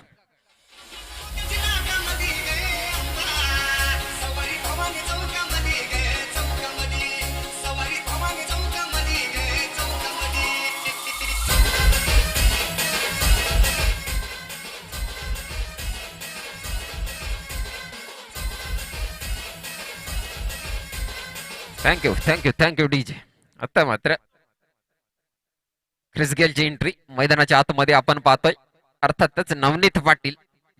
Thank you DJ. आता मात्र क्रिस गेलची एंट्री मैदानाच्या आतमध्ये आपण पाहतोय. अर्थातच नवनीत पाटील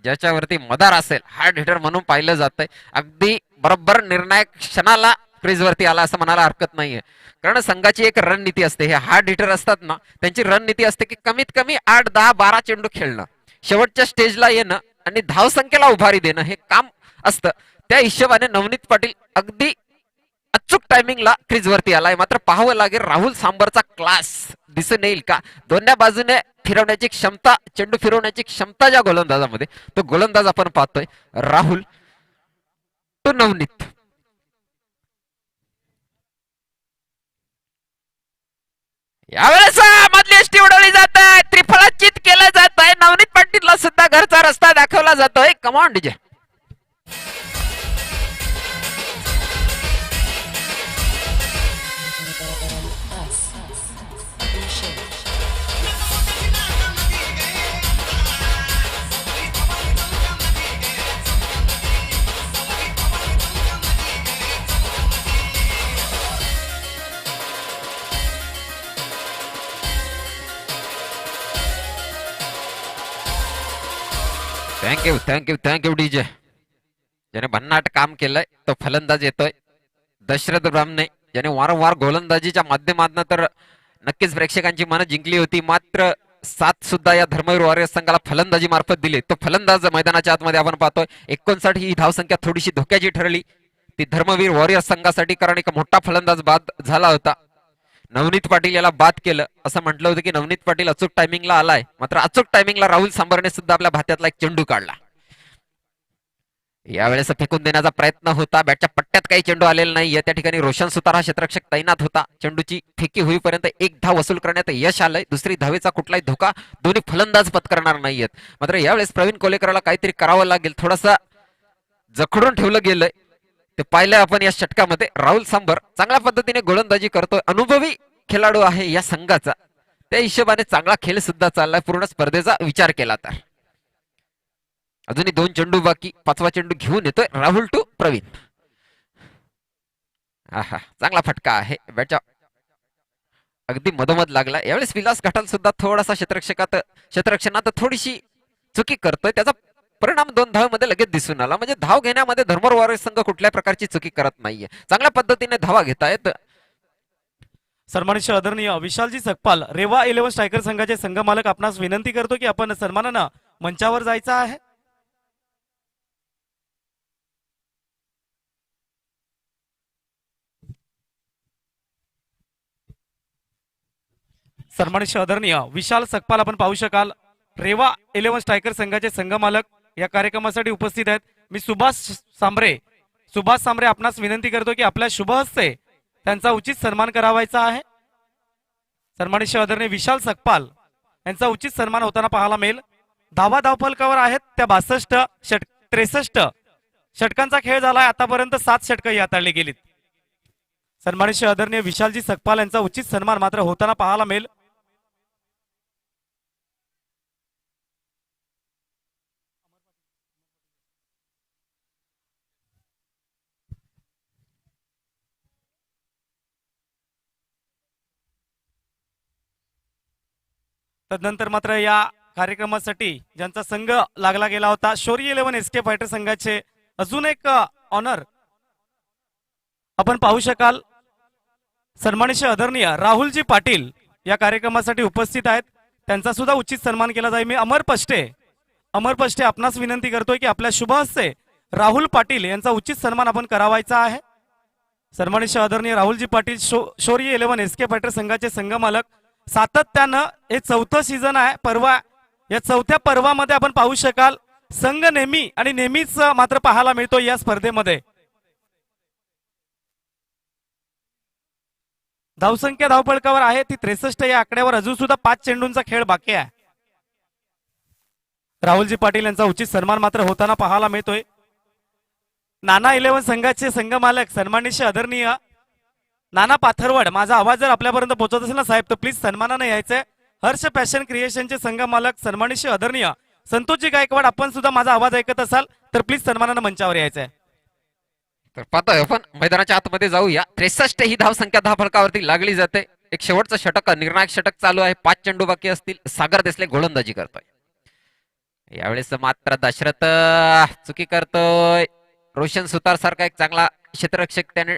ज्याच्यावरती मदार असेल, हार्ड हिटर म्हणून पाहिलं जातंय. अगदी बरोबर निर्णायक क्षणाला क्रीजवरती आला असं म्हणायला हरकत नाहीये. कारण संघाची एक रणनीती असते. हे हार्ड हिटर असतात ना, त्यांची रणनीती असते की कमीत कमी 8, 10, 12 चेंडू खेळणं, शेवटच्या स्टेजला येणं आणि धावसंख्येला उभारी देणं हे काम असतं. त्या हिशोबाने नवनीत पाटील अगदी अचूक टायमिंगला क्रीजवरती आलाय. मात्र पाहावं लागेल राहुल सांबरचा क्लास दिसून येईल का. दोन्ही बाजूने फिरवण्याची क्षमता, चेंडू फिरवण्याची क्षमता ज्या गोलंदाजामध्ये, तो गोलंदाज आपण पाहतोय राहुल तो नवनीत. यावेळेस मधली एसटी उडवली जात आहे, त्रिफळाचित केलं जात आहे. नवनीत पाटीलला सुद्धा घरचा रस्ता दाखवला जातोय. Come on DJ. Thank you thank you thank you DJ. ज्याने भन्नाट काम केलंय तो फलंदाज येतोय दशरथ ब्राह्मणे, ज्याने वारंवार गोलंदाजीच्या माध्यमातून तर नक्कीच प्रेक्षकांची मनं जिंकली होती. मात्र साथ सुद्धा या धर्मवीर वॉरियर्स संघाला फलंदाजी मार्फत दिली. तो फलंदाज मैदानाच्या आतमध्ये आपण पाहतोय. 59 ही धावसंख्या थोडीशी धोक्याची ठरली ती धर्मवीर वॉरियर्स संघासाठी, कारण एक मोठा फलंदाज बाद झाला होता. नवनीत पाटील याला बाद केलं. असं म्हटलं होतं की नवनीत पाटील अचूक टायमिंगला आलाय, मात्र अचूक टायमिंगला राहुल सांबरने सुद्धा आपल्या भात्यातला एक चेंडू काढला. यावेळेस फेकून देण्याचा प्रयत्न होता, बॅटच्या पट्ट्यात काही चेंडू आलेला नाहीये. त्या ठिकाणी रोशन सुतार हा क्षेत्ररक्षक तैनात होता. चेंडूची फेकी होईपर्यंत एक धाव वसूल करण्यात यश आलंय. दुसरी धावेचा कुठलाही धोका दोन्ही फलंदाज पत्करणार नाहीयेत. मात्र यावेळेस प्रवीण कोलेकरला काहीतरी करावं लागेल. थोडासा जखडून ठेवलं गेलंय ते पाहिलंय आपण या षटकामध्ये. राहुल सांबर चांगल्या पद्धतीने गोलंदाजी करतोय. अनुभवी खेळाडू आहे या संघाचा, त्या हिशोबाने चांगला खेळ सुद्धा चाललाय पूर्ण स्पर्धेचा विचार केला तर. अजूनही 2 चेंडू बाकी. 5वा चेंडू घेऊन येतोय राहुल टू प्रवीण. आहा, चांगला फटका आहे, बॅटच्या अगदी मधोमध लागला. यावेळेस विलास घाटाल सुद्धा थोडासा क्षेत्ररक्षणात थोडीशी चुकी करतोय. त्याचा परिणाम 2 धावेमध्ये लगेच दिसून आला. म्हणजे धाव घेण्यामध्ये धर्मवीर वॉरियर्स संघ कुठल्या प्रकारची चुकी करत नाहीये, चांगल्या पद्धतीने धावा घेतायत. सन्मानित आदरणीय विशालजी सकपाल, रेवा 11 स्ट्रायकर संघाचे संघ मालक आपणास विनंती करतो की आपण सन्मानानं मंचावर जायचं आहे. सन्मानित आदरणीय विशाल सकपाल, आपण पाहू शकाल रेवा 11 स्ट्रायकर संघाचे संघ मालक या कार्यक्रमासाठी उपस्थित आहेत. मी सुभाष सांबरे आपणास विनंती करतो की आपल्या शुभ हस्ते त्यांचा उचित सन्मान करावायचा आहे. सन्मानित आदरणीय विशाल सकपाल यांचा उचित सन्मान होताना पाहायला मिळेल. धावा धावफलकावर आहेत त्या 63 षटकांचा खेळ झालाय. आतापर्यंत 7 षटकं हाताळली गेलीत. सन्मानित आदरणीय विशालजी सकपाल यांचा उचित सन्मान मात्र होताना पाहायला मिळेल. तदनंतर मात्र या कार्यक्रमासाठी ज्यांचा संघ लागला गेला होता शौर्य 11 एसके फायटर संघाचे अजून एक ऑनर आपण पाहू शकाल. सन्मानित आदरणीय राहुलजी पाटील या कार्यक्रमासाठी उपस्थित आहेत. त्यांचा सुद्धा उचित सन्मान केला जाईल. मी अमर पष्टे आपणास विनंती करतोय की आपल्या शुभ हस्ते राहुल पाटील यांचा उचित सन्मान आपण करावायचा आहे. सन्मानित आदरणीय राहुलजी पाटील शौर्य 11 एसके फायटर संघाचे संघ मालक. सातत्यानं हे 4थं सीझन आहे. या 4थ्या पर्वामध्ये आपण पाहू शकाल संघ नेहमीच मात्र पाहायला मिळतो या स्पर्धेमध्ये. धावसंख्या धावफलकावर आहे ती 63. या आकड्यावर अजून सुद्धा 5 चेंडूंचा खेळ बाकी आहे. राहुलजी पाटील यांचा उचित सन्मान मात्र होताना पाहायला मिळतोय. नाना 11 संघाचे संघ मालक सन्मानित आदरणीय नाना पाथरवड, माझा आवाज जर आपल्यापर्यंत पोहोचत असेल ना साहेब तर प्लीज सन्मानानं यायचंय. हर्ष फॅशन क्रिएशनचे संघ मालक सन्मानित आदरणीय संतोषजी गायकवाड, आपण सुद्धा माझा आवाज ऐकत असाल तर प्लीज सन्मानानं मंचावर यायचंय. तर पाहतोय आपण मैदानाच्या आतमध्ये जाऊया. 63 ही धावसंख्या धावफलकावरती लागली जाते. एक शेवटचं षटक, निर्णायक षटक चालू आहे. 5 चेंडू बाकी असतील. सागर देसले गोलंदाजी करतोय. यावेळेस मात्र दशरथ चुकी करतोय. रोशन सुतार सारखा एक चांगला क्षेत्ररक्षक त्याने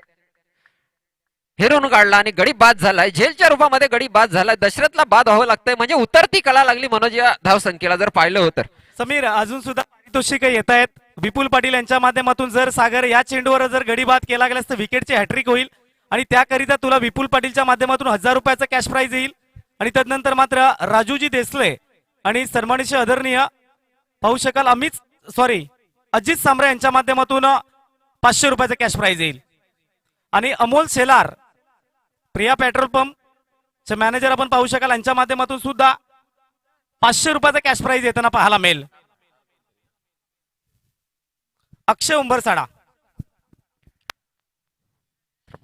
हेरून काढला आणि गडी बाद झालाय. झेलच्या रूपामध्ये गडी बाद झालाय. दशरथला बाद व्हावं लागतंय म्हणजे उतरती कला लागली मनोज या धावसंख्येला जर पाहिलं होतं. समीर, अजून सुद्धा पारितोषिक येत आहेत विपुल पाटील यांच्या माध्यमातून. जर सागर या चेंडूवर जर गडी बाद केला गेलास तर विकेटची हॅट्रिक होईल आणि त्याकरिता तुला विपुल पाटीलच्या माध्यमातून 1000 रुपयाचा कॅश प्राइज येईल. आणि तदनंतर मात्र राजूजी देसले आणि सन्मानित आदरणीय पाहू शकाल अजित सांबरे यांच्या माध्यमातून 500 रुपयाचा कॅश प्राइज येईल. आणि Amol Shelar, Priya petrol pump manager आपण पाहू शकाल, यांच्या माध्यमातून सुद्धा 500 रुपयाचा कॅश प्राइज येताना पाहायला मिळेल. अक्षय उंबरसाडा.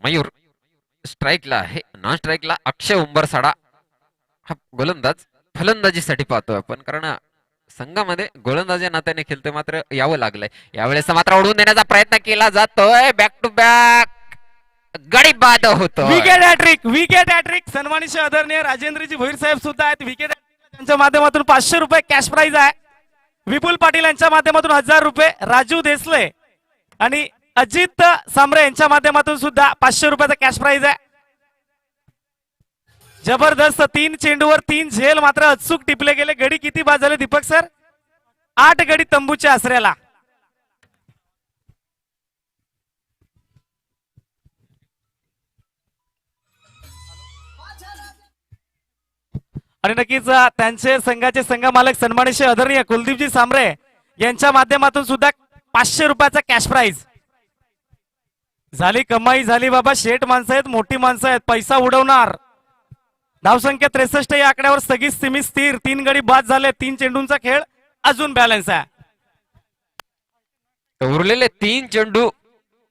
मयूर स्ट्राईकला आहे, नॉन स्ट्राईकला अक्षय उंबरसाडा हा गोलंदाज. फलंदाजीसाठी पाहतोय आपण, कारण संघामध्ये गोलंदाजी नात्याने खेळतोय, मात्र यावं लागलंय. यावेळेस मात्र ओढून देण्याचा प्रयत्न केला जातोय. बॅक टू बॅक गडी बाद होतो. Wicket hattrick, wicket hattrick. सन्मानित आदरणीय राजेंद्रजी भोईर साहेब सुद्धा आहेत. विकेट त्यांच्या माध्यमातून 500 रुपये कॅश प्राइज आहे. विपुल पाटील यांच्या माध्यमातून 1000 रुपये. राजू देसले आणि अजित सांबरे यांच्या माध्यमातून सुद्धा 500 रुपयाचा कॅश प्राइज आहे. जबरदस्त 3 चेंडूवर 3 झेल मात्र अचूक टिपले गेले. गडी किती बाद झाले दीपक सर? 8 गडी तंबूच्या आसऱ्याला. आणि नक्कीच त्यांचे संघाचे संघ मालक सन्मानित आदरणीय कुलदीपजी सांबरे यांच्या माध्यमातून सुद्धा 500 रुपयाचा कॅश प्राइज. झाली कमाई झाली बाबा. शेठ माणसं आहेत, मोठी माणसं आहेत, पैसा उडवणार. धावसंख्या 63 या आकड्यावर स्थगित सीमित स्थिर. 3 गडी बाद झाले. 3 चेंडूंचा खेळ अजून बॅलन्स आहे. उरलेले 3 चेंडू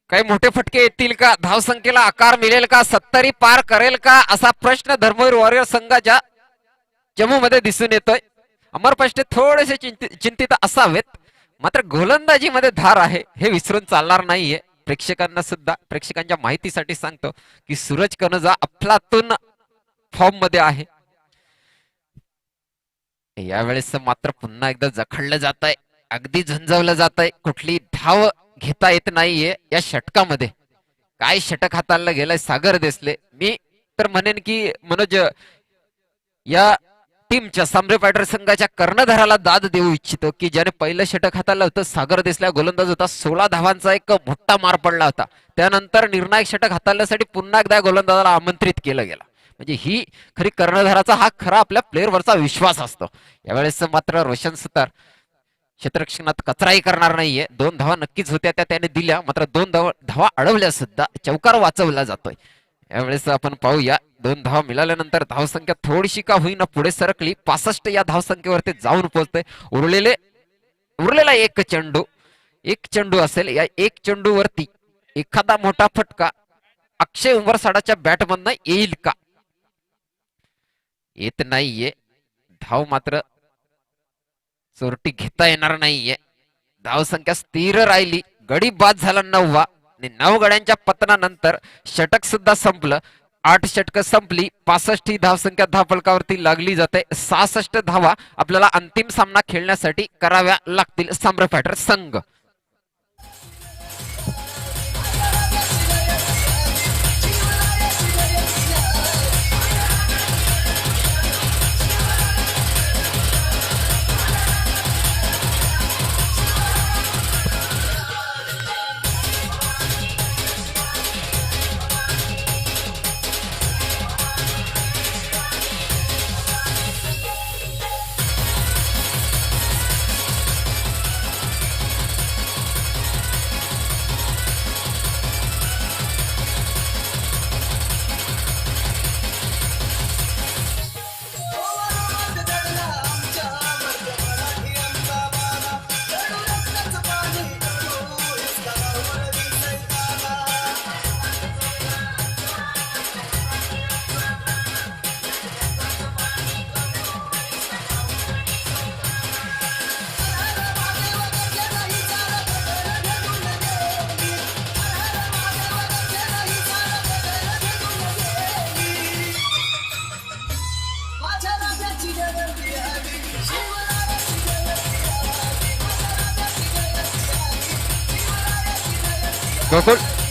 काही मोठे फटके येतील का? धावसंख्येला आकार मिळेल का? 70 पार करेल का? असा प्रश्न धर्मवीर वॉरियर संघाच्या जम्मू मध्ये दिसून येतोय. अमर पष्टे थोडेसे चिंतित असावेत, मात्र गोलंदाजीमध्ये धार आहे हे विसरून चालणार नाहीये. प्रेक्षकांना सुद्धा, प्रेक्षकांच्या माहितीसाठी सांगतो की सूरज कनोजा अफलातून फॉर्म मध्ये आहे. यावेळेस मात्र पुन्हा एकदा जखडलं जात आहे, अगदी झंझवलं जात आहे. कुठली धाव घेता येत नाहीये या षटकामध्ये. काय षटक हाताळलं गेलंय सागर देसले. मी तर म्हणेन की मनोज या टीमच्या सांबरे फायटर संघाच्या कर्णधाराला दाद देऊ इच्छितो की ज्याने पहिलं षटक हाताळलं होतं. सागर देसला गोलंदाज होता. 16 धावांचा एक मोठा मार पडला होता. त्यानंतर निर्णायक षटक हाताळण्यासाठी पुन्हा एकदा गोलंदाजाला आमंत्रित केलं गेलं. म्हणजे ही खरी कर्णधाराचा हा खरा आपल्या प्लेअरवरचा विश्वास असतो. यावेळेस मात्र रोशन सुतार क्षेत्ररक्षणात कचराही करणार नाहीये. 2 धावा नक्कीच होत्या, त्या त्याने दिल्या, मात्र 2 धावा अडवल्या सुद्धा. चौकार वाचवला जातोय. यावेळेस आपण पाहूया 2 धावा मिळाल्यानंतर धावसंख्या थोडीशी का होईना पुढे सरकली. 65 या धावसंख्येवरती जाऊन पोहोचते. उरलेला एक चेंडू असेल. या एक चेंडूवरती एखादा मोठा फटका अक्षय उंबरसाडाच्या बॅटमधनं येईल का? येत नाहीये. धाव मात्र चोरटी घेता येणार नाहीये. धावसंख्या स्थिर राहिली. गडी बाद झाला 9वा. 9 गड्यांच्या पतनानंतर षटक सुद्धा संपलं. 8 षटक संपली. 65 ही धावसंख्या धावफलकावरती लागली जाते. 66 धावा आपल्याला अंतिम सामना खेळण्यासाठी कराव्या लागतील सांबरे फायटर संघ.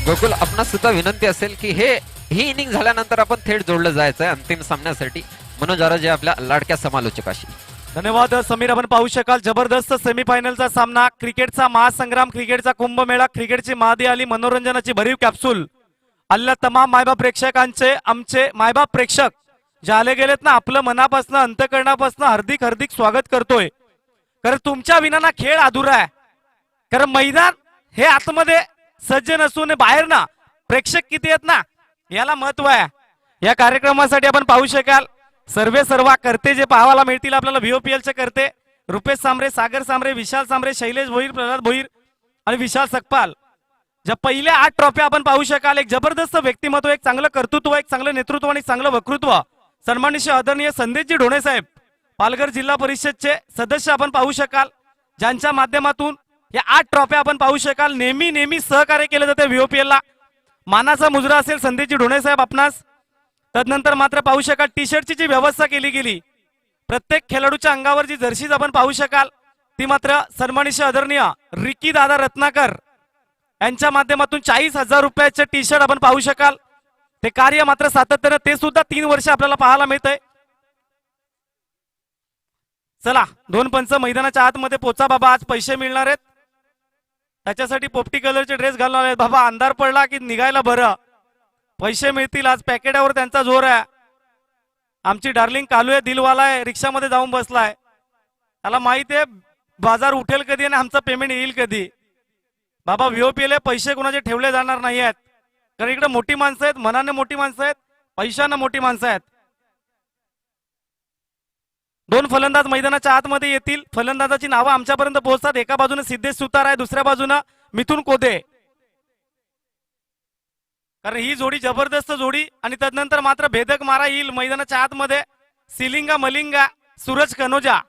गोकुल आपणास सुद्धा विनंती असेल की ही इनिंग झाल्यानंतर आपण थेट जोडलं जायचंय अंतिम सामन्यासाठी मनोज आराजे आपल्या लाडक्या समालोचकाशी. धन्यवाद समीर. आपण पाहू शकाल जबरदस्त सेमीफायनलचा सामना. क्रिकेटचा महासंग्राम, क्रिकेटचा कुंभमेळा, क्रिकेटची महादी आली, मनोरंजनाची भरीव कॅप्सूल. आल्या तमाम मायबाप प्रेक्षकांचे, आमचे मायबाप प्रेक्षक जे आले गेलेत ना, आपलं मनापासून अंतकरणापासून हार्दिक हार्दिक स्वागत करतोय. कारण तुमच्या विना खेळ अधुरा आहे. कारण मैदान हे आतमध्ये सज्ज नसून बाहेर ना प्रेक्षक किती आहेत ना याला महत्व आहे. या कार्यक्रमासाठी आपण पाहू शकाल सर्व करते जे पाहायला मिळतील आपल्याला व्हीओपीएलचे करते रुपेश सांबरे, सागर सांबरे, विशाल सांबरे, शैलेश भोईर, प्रल्हाद भोईर आणि विशाल सकपाल. ज्या पहिल्या 8 ट्रॉफी आपण पाहू शकाल. एक जबरदस्त व्यक्तिमत्व, एक चांगलं कर्तृत्व, एक चांगलं नेतृत्व आणि चांगलं वक्तृत्व. सन्माननीय आदरणीय संदेशजी ढोणे साहेब पालघर जिल्हा परिषदचे सदस्य आपण पाहू शकाल, ज्यांच्या माध्यमातून या 8 ट्रॉफ्या आपण पाहू शकाल. नेहमी सहकार्य केलं जाते व्हीओपीएलला. मानाचा मुजरा असेल संदेशजी ढोणे साहेब आपणास. तदनंतर मात्र पाहू शकाल टी शर्टची जी व्यवस्था केली गेली, प्रत्येक खेळाडूच्या अंगावर जी जर्सीज आपण पाहू शकाल ती मात्र सन्माननीय आदरणीय रिकी दादा रत्नाकर यांच्या माध्यमातून 40,000 रुपयाचे टी शर्ट आपण पाहू शकाल. ते कार्य मात्र सातत्याने ते सुद्धा 3 वर्ष आपल्याला पाहायला मिळतंय. चला 2 पंच मैदानाच्या आतमध्ये पोचा बाबा. आज पैसे मिळणार आहेत, त्याच्यासाठी पोपटी कलरचे ड्रेस घालून आले बाबा. अंधार पडला की निघायला बरं, पैसे मिळतील. आज पॅकेटावर त्यांचा जोर आहे. आमची डार्लिंग कालू आहे, दिलवाला आहे, रिक्षामध्ये जाऊन बसलाय. त्याला माहित आहे बाजार उठेल कधी आणि आमचं पेमेंट येईल कधी. बाबा व्हीओपीएल पैसे कोणाचे ठेवले जाणार नाही आहेत, कारण इकडे मोठी माणसं आहेत, मनाने मोठी माणसं आहेत, पैशाने मोठी माणसं आहेत. 2 फलंदाज मैदानाच्या आतमध्ये येतील. फलंदाजाची नावं आमच्यापर्यंत पोहोचतात. एका बाजूने सिद्धेश सुतार आहे, दुसऱ्या बाजूने मिथुन कोदे. कारण ही जोडी जबरदस्त जोडी. आणि तदनंतर मात्र भेदक मारा येईल मैदानाच्या आतमध्ये. सिलिंगा मलिंगा, सूरज कनोजा.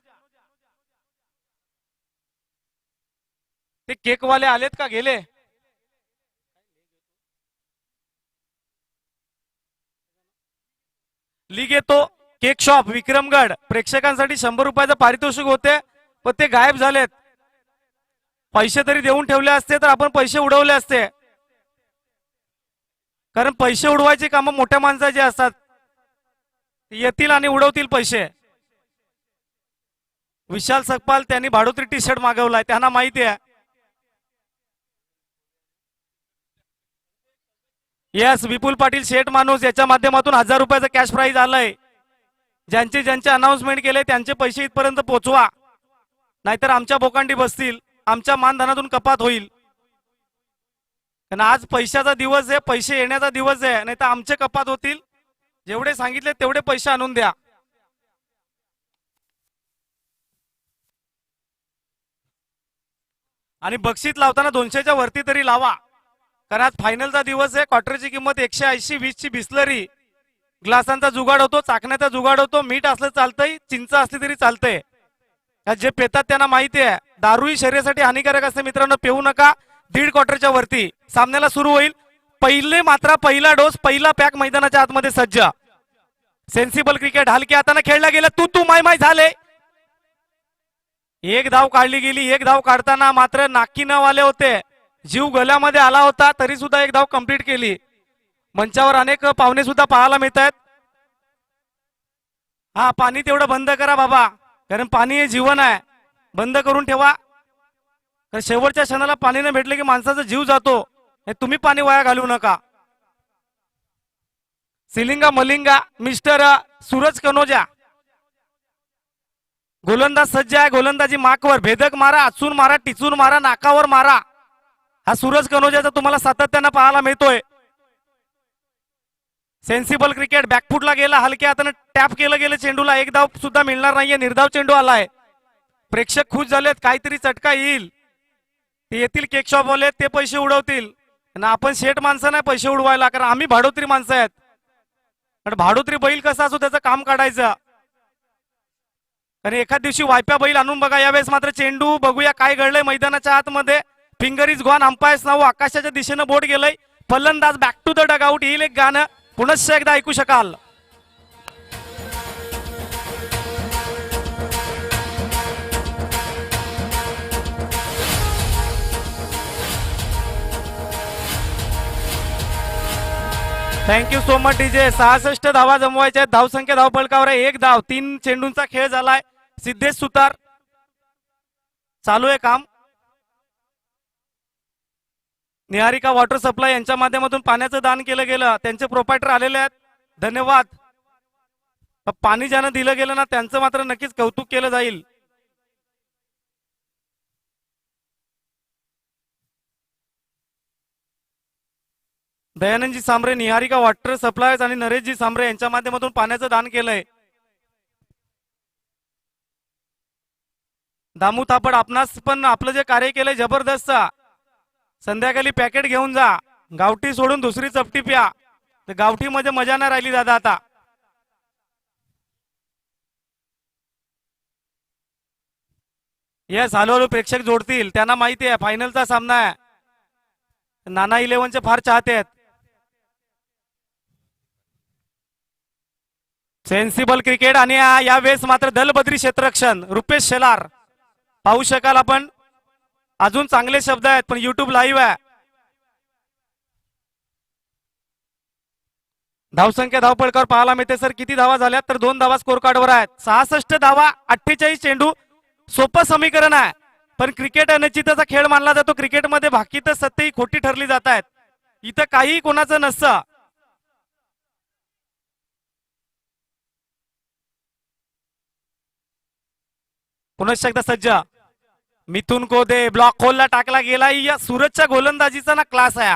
ते केकवाले आलेत का गेले? लीग येतो केक शॉप विक्रमगड. प्रेक्षकांसाठी 100 रुपयाचं पारितोषिक होते, पण ते गायब झालेत. पैसे तरी देऊन ठेवले असते तर आपण पैसे उडवले असते, कारण पैसे उडवायचे काम मोठ्या माणसाचे असतात. येतील आणि उडवतील पैसे. विशाल सकपाल त्यांनी भाडोत्री टी शर्ट मागवलाय, त्यांना माहिती आहे. यस, विपुल पाटील शेठ माणूस याच्या माध्यमातून 1000 रुपयाचं कॅश प्राइज आलंय. ज्यांचे अनाउन्समेंट केले त्यांचे पैसे इथपर्यंत पोहोचवा, नाहीतर आमच्या बोकांडी बसतील, आमच्या मानधनातून कपात होईल. कारण आज पैशाचा दिवस आहे, पैसे येण्याचा दिवस आहे, नाही तर आमचे कपात होतील. जेवढे सांगितले तेवढे पैसे आणून द्या. आणि बक्षीस लावताना 200च्या वरती तरी लावा, कारण आज फायनलचा दिवस आहे. क्वार्टरची किंमत 180. 20ची बिस्लरी. ग्लासांचा जुगाड होतो, चाकण्याचा जुगाड होतो. मीठ असलं चालतंय, चिंच असली तरी चालतंय. जे पेतात त्यांना माहिती आहे दारू ही शरीरासाठी हानिकारक असते. मित्रांनो, पिऊ नका. 1.5 क्वार्टरच्या वरती सामन्याला सुरू होईल. पहिला डोस, पहिला पॅक मैदानाच्या आतमध्ये सज्ज. सेन्सिबल क्रिकेट हलक्या हाताने खेळला गेला. तू माय झाले. एक धाव काढली गेली. एक धाव काढताना मात्र नाकी न वाले होते, जीव गल्यामध्ये आला होता, तरी सुद्धा एक धाव कंप्लीट केली. मंचावर अनेक पाहुणे सुद्धा पाहायला मिळत आहेत. हा, पाणी तेवढं बंद करा बाबा, कारण पाणी हे जीवन आहे. बंद करून ठेवा, कारण शेवटच्या क्षणाला पाणी न भेटले की माणसाचा जीव जातो. हे तुम्ही पाणी वाया घालवू नका. सिलिंगा मलिंगा मिस्टर सूरज कनोजा गोलंदाज सज्ज आहे. गोलंदाजी माकवर. भेदक मारा, आचून मारा, टिचून मारा, नाकावर मारा. हा सूरज कनोजाचा तुम्हाला सातत्यानं पाहायला मिळतोय. Sensible cricket. बॅकफुटला गेला, हलक्या हाताने टॅप केलं गेलं चेंडूला. एक धाव सुद्धा मिळणार नाहीये. निर्धाव चेंडू आलाय. प्रेक्षक खुश झालेत, काहीतरी चटका येईल. ते येतील केक शॉप वाले, ते पैसे उडवतील. आणि आपण शेठ माणसं नाही पैसे उडवायला, कारण आम्ही भाडोत्री माणसं आहेत. पण भाडोत्री बैल कसा असो त्याचं काम काढायचं. आणि एखाद दिवशी वायप्या बैल आणून बघा. यावेळेस मात्र चेंडू बघूया काय घडलंय मैदानाच्या आतमध्ये. Finger is gone. अंपायर्स नाव आकाशाच्या दिशेनं बोट गेलंय. फलंदाज बॅक टू द डगआउट. येईल एक गाणं पुनश्च एकदा ऐकू शकाल. Thank you so much DJ. 66 धावा जमवायच्या आहेत. धावसंख्या धावफलकावर आहे 1 धाव. 3 चेंडूंचा खेळ झालाय. सिद्धेश सुतार चालू आहे काम. निहारिका वॉटर सप्लाय यांच्या माध्यमातून पाण्याचं दान केलं गेलं. त्यांचे प्रोपायटर आलेले आहेत, धन्यवाद. पाणी ज्यानं दिलं गेलं ना त्यांचं मात्र नक्कीच कौतुक केलं जाईल. दयानंदजी सांबरे, निहारिका वॉटर सप्लायर्स आणि नरेशजी सांबरे यांच्या माध्यमातून पाण्याचं दान केलंय. दामू थापड, आपणास पण आपलं जे कार्य केलंय जबरदस्त. संध्याकाळी पॅकेट घेऊन जा, गावठी सोडून दुसरी चपटी प्या. तर गावठी मध्ये मजा नाही राहिली दादा आता. येस, हळूहळू प्रेक्षक जोडतील, त्यांना माहिती आहे फायनलचा सामना आहे. नाना 11चे फार चाहते आहेत. सेन्सिबल क्रिकेट आणि या वेळेस मात्र दलबद्री क्षेत्ररक्षण रुपेश शेलार पाहू शकाल आपण. अजून चांगले शब्द आहेत पण युट्यूब लाईव्ह आहे. धावसंख्या धावपळकर पाहायला मिळते सर. किती धावा झाल्यात तर 2 धावा स्कोर कार्डवर आहेत. 66 धावा 48 चेंडू. सोपं समीकरण आहे पण क्रिकेट अनिश्चिततेचा खेळ मानला जातो. क्रिकेटमध्ये भाकीत सत्य ही खोटी ठरली जात आहेत. इथं काही कोणाचं नसतं. पुनश्च एकदा सज्ज मिथून कोदे ब्लॉक खोलला टाकला गेला. या सूरजच्या गोलंदाजीचा ना क्लास आहे.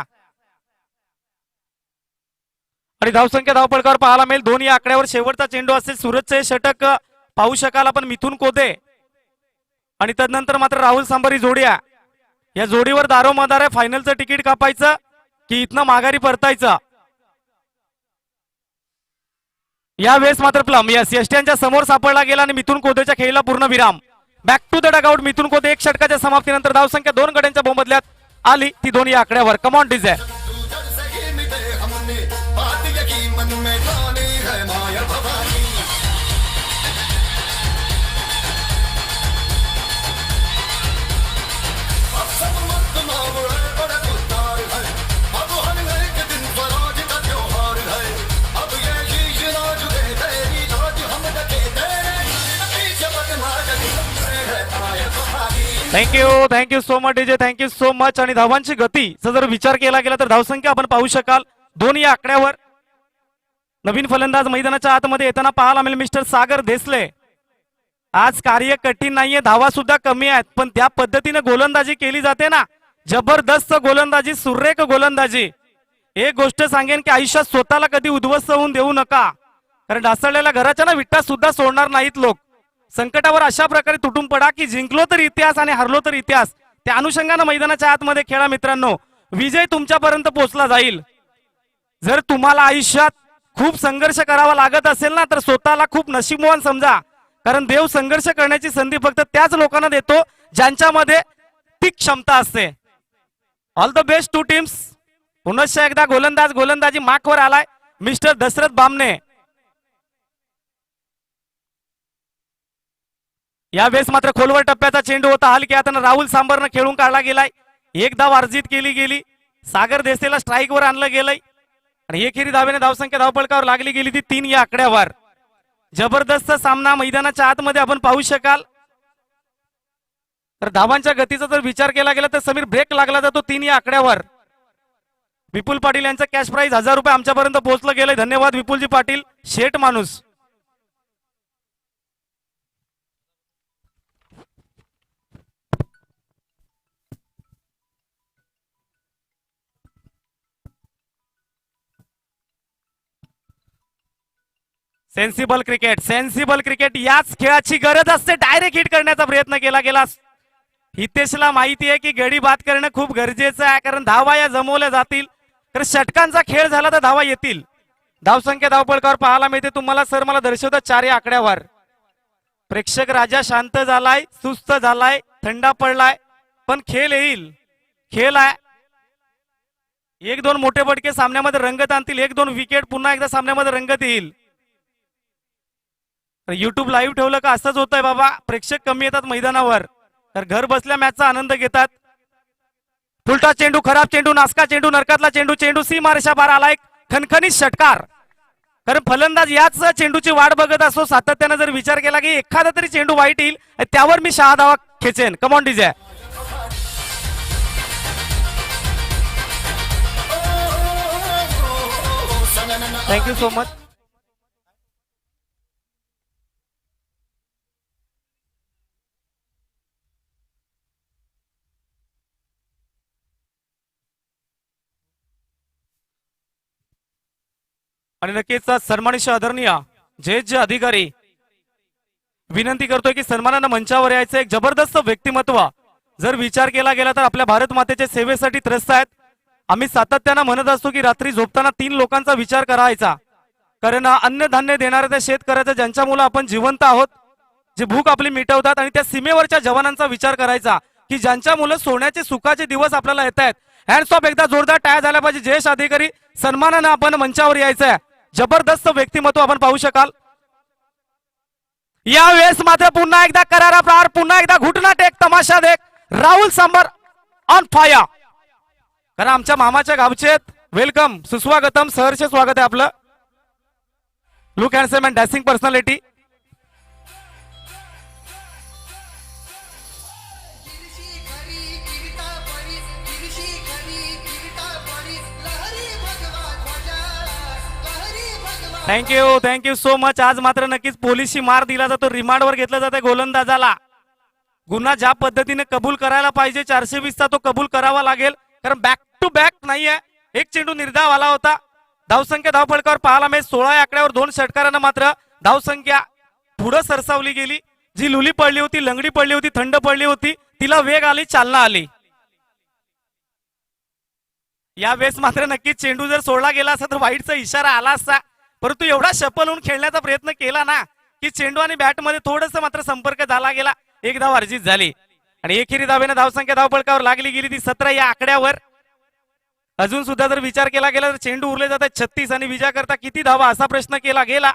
आणि धावसंख्या धावपळकर पाहायला मिळेल. दोन्ही आकड्यावर शेवटचा चेंडू असेल. सूरजचे षटक पाहू शकाल आपण. मिथून कोदे आणि तदनंतर मात्र राहुल सांबरी जोड्या. या जोडीवर दारोमदार आहे. फायनलचं तिकीट कापायचं की इथनं माघारी परतायचं. या वेळेस मात्र प्लम यस यष्ट्यांच्या समोर सापडला गेला आणि मिथून कोदेच्या खेळीला पूर्ण विराम. Back to the dugout. Mithun Kode एक षटकाच्या समाप्तीनंतर धावसंख्या 2 गड्यांच्या बहुमधल्यात आली ती दोन्ही आकड्यावर. Come on DJ. Thank you so much DJ. Thank you so much. आणि धावांची गतीचा जर विचार केला गेला तर धावसंख्या आपण पाहू शकाल दोन्ही आकड्यावर. नवीन फलंदाज मैदानाच्या आतमध्ये येताना पाहायला मिळेल मिस्टर सागर देसले. आज कार्य कठीण नाहीये, धावा सुद्धा कमी आहेत पण त्या पद्धतीने गोलंदाजी केली जाते ना, जबरदस्त गोलंदाजी, सुरेख गोलंदाजी. एक गोष्ट सांगेन की आयुष्यात स्वतःला कधी उद्ध्वस्त होऊन देऊ नका, कारण ढासळलेल्या घराच्या ना विटा सुद्धा सोडणार नाहीत लोक. संकटावर अशा प्रकारे तुटून पडा की जिंकलो तर इतिहास आणि हरलो तर इतिहास. त्या अनुषंगाने मैदानाच्या आतमध्ये खेळा मित्रांनो. विजय तुमच्यापर्यंत पोहोचला जाईल. जर तुम्हाला आयुष्यात खूप संघर्ष करावा लागत असेल ना तर स्वतःला खूप नशीबवान समजा, कारण देव संघर्ष करण्याची संधी फक्त त्याच लोकांना देतो ज्यांच्यामध्ये ती क्षमता असते. All the best two teams. पुनश्च एकदा गोलंदाजी मार्कवर आलाय मिस्टर दशरथ बामणे. यावेळेस मात्र खोलवर टप्प्याचा चेंडू होता. हलके हाताने राहुल सांबरनं खेळून काढला गेलाय. एक धाव अर्जित केली गेली. सागर देसेला स्ट्राईक वर आणलं गेलंय आणि एकेरी धावेने धावसंख्या धावपळकावर लागली गेली ती 3 या आकड्यावर. जबरदस्त सामना मैदानाच्या आतमध्ये आपण पाहू शकाल. तर धावांच्या गतीचा जर विचार केला गेला तर समीर ब्रेक लागला जातो 3 या आकड्यावर. विपुल पाटील यांचं कॅश प्राइज 1000 रुपये आमच्यापर्यंत पोहोचलं गेलंय. धन्यवाद विपुलजी पाटील, शेठ माणूस. सेन्सिबल क्रिकेट याच खेळाची गरज असते. डायरेक्ट हिट करण्याचा प्रयत्न केला गेला. हितेशला माहिती आहे की गडी बाद करणं खूप गरजेचं आहे, कारण धावा या जमवल्या जातील तर षटकांचा खेळ झाला तर धावा येतील. धावसंख्या धावपळकावर पाहायला मिळते तुम्हाला सर, मला दर्शवतात 4 या आकड्यावर. प्रेक्षक राजा शांत झालाय, सुस्त झालाय, थंडा पडलाय, पण खेळ येईल. खेळ आहे. 1-2 मोठे फटके सामन्यामध्ये रंगत आणतील. 1-2 विकेट पुन्हा एकदा सामन्यामध्ये रंगत येईल. युट्यूब लाईव्ह ठेवलं का असंच होतंय बाबा, प्रेक्षक कमी येतात मैदानावर तर घर बसल्या मॅचचा आनंद घेतात. फुलटा चेंडू, खराब चेंडू, नासका चेंडू, नरकातला चेंडू, चेंडू सीमारेषा बार आला. एक खणखणीत षटकार. कारण फलंदाज याच चेंडूची वाट बघत असतो. सातत्यानं जर विचार केला की एखादा तरी चेंडू वाईट येईल त्यावर मी 6 धावा खेचेन. Come on DJ. Thank you so much. आणि नक्कीच सन्मानित आदरणीय जे अधिकारी विनंती करतोय की सन्मानानं मंचावर यायचं. एक जबरदस्त व्यक्तिमत्व जर विचार केला गेला तर आपल्या भारत मातेच्या सेवेसाठी त्रस्त आहेत. आम्ही सातत्यानं म्हणत असतो की रात्री झोपताना 3 लोकांचा विचार करायचा, कारण अन्नधान्य देणाऱ्या त्या शेतकऱ्याचा ज्यांच्यामुळे आपण जिवंत आहोत, जे भूक आपली मिटवतात, आणि त्या सीमेवरच्या जवानांचा विचार करायचा की ज्यांच्यामुळे सोन्याचे सुखाचे दिवस आपल्याला येत आहेत. हँड्स ऑफ एकदा जोरदार टाळ्या झाल्या पाहिजे. जयेश अधिकारी सन्मानानं आपण मंचावर यायचंय. जबरदस्त व्यक्तिमत्व आपण पाहू शकाल. यावेळेस मात्र पुन्हा एकदा करारा प्रहार, पुन्हा एकदा घुटना टेक, तमाशा देख. Rahul Sambar on fire. कारण आमच्या मामाच्या गावचे वेलकम, सुस्वागतम, सहर्ष स्वागत आहे आपलं. Look handsome and dashing personality. Thank you so much. आज मात्र नक्कीच पोलिसी मार दिला जातो, रिमांडवर घेतलं जातं गोलंदाजाला. गुन्हा ज्या पद्धतीने कबूल करायला पाहिजे 420चा तो कबूल करावा लागेल, कारण बॅक टू बॅक नाहीये. एक चेंडू निर्धाव आला होता. धावसंख्या धावफलकावर पाहायला मिळेल 16 या आकड्यावर 2 षटकारांना मात्र धावसंख्या पुढे सरसावली गेली. जी लुली पडली होती, लंगडी पडली होती, थंड पडली होती, तिला वेग आली, चालना आली. यावेळेस मात्र नक्कीच चेंडू जर सोडला गेला असता तर वाईटचा इशारा आला असता, परंतु एवढा शपल होऊन खेळण्याचा प्रयत्न केला ना की चेंडू आणि बॅट मध्ये थोडस मात्र संपर्क झाला गेला. एक धाव अर्जित झाली आणि एकेरी धावेने धावसंख्या धावफलकावर लागली गेली ती 17 या आकड्यावर. अजून सुद्धा जर विचार केला गेला तर चेंडू उरले जातात 36 आणि विजय करता किती धावा असा प्रश्न केला गेला.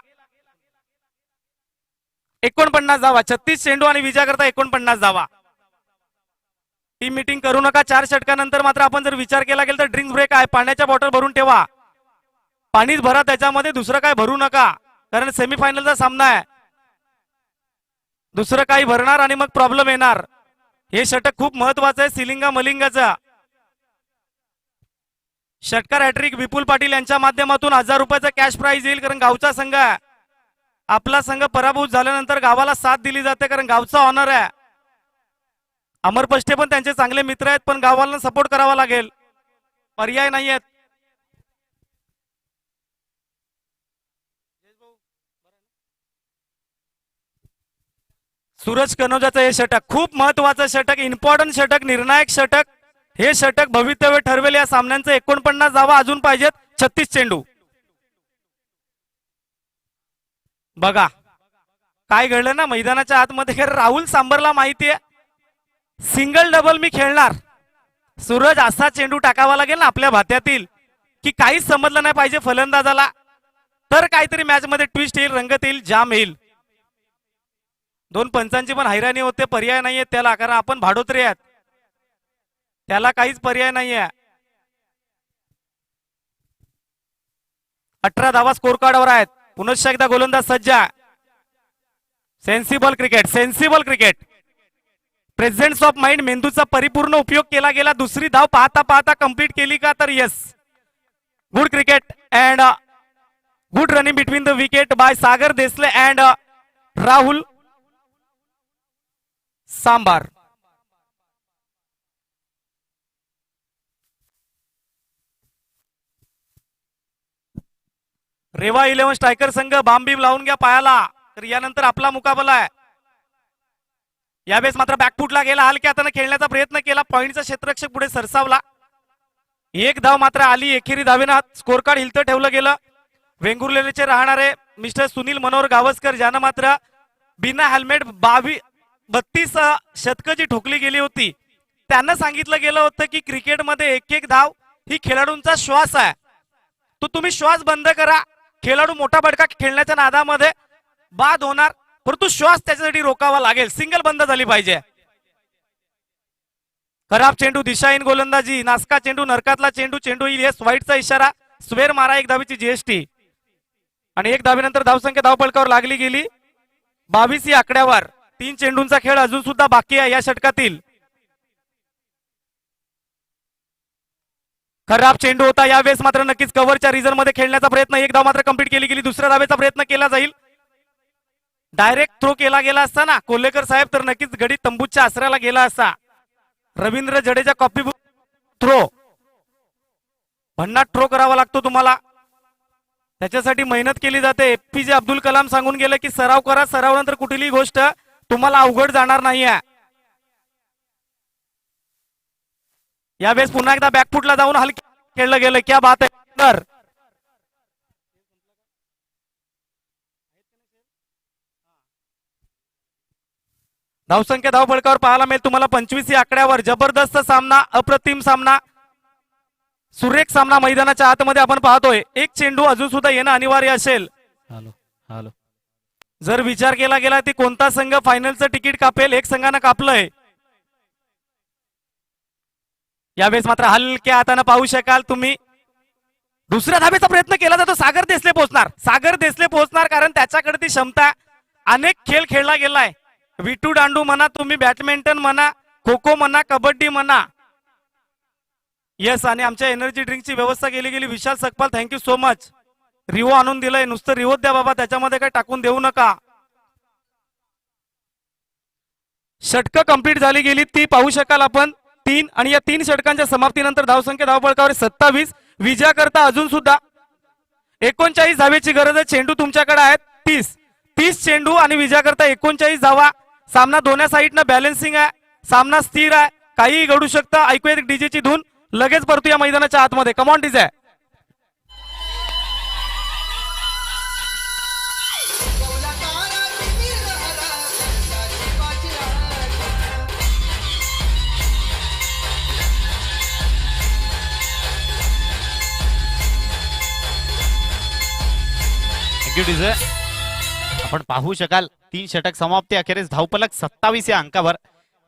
49 धावा, 36 चेंडू आणि विजय करता 49 धावा. टीम मीटिंग करू नका. 4 षटकानंतर मात्र आपण जर विचार केला गेला तर ड्रिंक ब्रेक आहे. पाण्याच्या बॉटल भरून ठेवा, पाणीच भरा त्याच्यामध्ये, दुसरं काय भरू नका, कारण सेमीफायनलचा सामना आहे. दुसरं काही भरणार आणि मग प्रॉब्लेम येणार. हे षटक खूप महत्वाचं आहे सिलिंगा मलिंगाचा. षटकार हॅट्रिक विपुल पाटील यांच्या माध्यमातून 1000 रुपयाचा कॅश प्राइज येईल, कारण गावचा संघ आहे. आपला संघ पराभूत झाल्यानंतर गावाला साथ दिली जाते, कारण गावचा ऑनर आहे. अमर पष्टे पण त्यांचे चांगले मित्र आहेत, पण गावाला सपोर्ट करावा लागेल, पर्याय नाही आहेत. सूरज कनोजाचं हे षटक खूप महत्वाचं षटक, इम्पॉर्टंट षटक, निर्णायक षटक. हे षटक भवितव्य ठरवेल. या सामन्यांचं 49 धावा अजून पाहिजेत. 36 चेंडू. बघा काय घडलं ना मैदानाच्या आतमध्ये. राहुल सांबरला माहितीये सिंगल डबल मी खेळणार. सूरज असा चेंडू टाकावा लागेल ना आपल्या भात्यातील की काहीच समजलं नाही पाहिजे फलंदाजाला, तर काहीतरी मॅच मध्ये ट्विस्ट येईल, रंगत येईल, जाम येईल. 2 पंचांची पण हैराणी होते, पर्याय नाहीये त्याला, कारण आपण भाडोत्री आहेत, त्याला काहीच पर्याय नाहीये. 18 धावा स्कोर कार्डवर आहेत. पुनश्च एकदा गोलंदाज सज्ज. Sensible cricket, sensible cricket. Presence of mind, मेंदूचा परिपूर्ण उपयोग केला गेला. दुसरी धाव पाहता पाहता कंप्लीट केली का, तर yes, good cricket and good running between the wicket by Sagar Desale and Rahul Sambar. Reva 11 striker संघ बांबीम लावून घ्या पायाला, तर यानंतर आपला मुकाबला आहे. यावेळेस मात्र बॅकफुटला गेला, हलक्या हाताने खेळण्याचा प्रयत्न केला, पॉइंटचा क्षेत्ररक्षक पुढे सरसावला. एक धाव मात्र आली. एकेरी धावेनं स्कोर कार्ड हिलतं ठेवलं गेलं. वेंगुर्लेचे राहणारे मिस्टर सुनील मनोहर गावस्कर, ज्यानं मात्र बिना हेल्मेट 32 शतकं जी ठोकली गेली होती, त्यांना सांगितलं गेलं होतं की क्रिकेटमध्ये एक एक धाव ही खेळाडूंचा श्वास आहे, तो तुम्ही श्वास बंद करा. खेळाडू मोठा बडका खेळण्याच्या नादामध्ये बाद होणार, परंतु श्वास त्याच्यासाठी रोकावा लागेल. सिंगल बंद झाली पाहिजे. खराब चेंडू, दिशाहीन गोलंदाजी, नासका चेंडू, नरकातला चेंडू, चेंडू येईल, येस, वाईटचा इशारा, स्वेर मारा. 1 धावेची जीएसटी आणि 1 धावेनंतर धावसंख्या धावफलकावर लागली गेली 22 या आकड्यावर. 3 चेंडूंचा खेळ अजून सुद्धा बाकी आहे या षटकातील. खराब चेंडू होता. यावेळेस मात्र नक्कीच कव्हरच्या रिझन मध्ये खेळण्याचा प्रयत्न. 1 धाव मात्र कंप्लीट केली गेली. दुसऱ्या धावेचा प्रयत्न केला जाईल. डायरेक्ट थ्रो केला गेला असता ना कोल्हेकर साहेब, तर नक्कीच गडी तंबूच्या आसऱ्याला गेला असता. रवींद्र जडेजा कॉपी थ्रो, भन्नाट थ्रो करावा लागतो तुम्हाला. त्याच्यासाठी मेहनत केली जाते. एपीजे अब्दुल कलाम सांगून गेले की सराव करा, सरावानंतर कुठलीही गोष्ट तुम्हाला अवघड जाणार नाहीये. यावेळेस पुन्हा एकदा बॅकफुटला जाऊन हलकी खेळलं गेलं. क्या बात आहे. तर धावसंख्या धावफलकावर पाहायला मिळेल तुम्हाला 25 या आकड्यावर. जबरदस्त सामना, अप्रतिम सामना, सुरेख सामना मैदानाच्या आतमध्ये आपण पाहतोय. एक चेंडू अजून सुद्धा येणं अनिवार्य असेल. हॅलो जर विचार केला गेला की कोणता संघ फायनलचं तिकीट कापेल, एक संघानं कापलंय. यावेळेस मात्र हलक्या हाताने पाहू शकाल तुम्ही दुसऱ्या धाबेचा प्रयत्न केला जातो. सागर देसले पोहोचणार, सागर देसले पोहोचणार, कारण त्याच्याकडे ती क्षमता. अनेक खेळ खेळला गेलाय. विटू दांडू म्हणा तुम्ही, बॅडमिंटन म्हणा, खो खो म्हणा, कबड्डी म्हणा. येस, आणि आमच्या एनर्जी ड्रिंकची व्यवस्था केली गेली. Vishal Sakpal, thank you so much. रिवो आणून दिलंय, नुसतं रिवोच द्या बाबा, त्याच्यामध्ये काही टाकून देऊ नका. षटकं कंप्लीट झाली गेली ती पाहू शकाल आपण. 3 आणि या 3 षटकांच्या समाप्तीनंतर धावसंख्या धावफलकावर 27. विजयाकरता अजून सुद्धा 39 धावेची गरज आहे. चेंडू तुमच्याकडे आहेत 30 चेंडू आणि विजयाकरता 39 धावा. सामना दोन्ही साईडनं बॅलन्सिंग आहे, सामना स्थिर आहे, काहीही घडू शकतं. ऐकूया एक डीजेची धून, लगेच परतू या मैदानाच्या आतमध्ये. Come on DJ. Thank you DJ. आपण पाहू शकाल 3 षटक समाप्ती अखेरीस धावफलक 27 या अंकावर.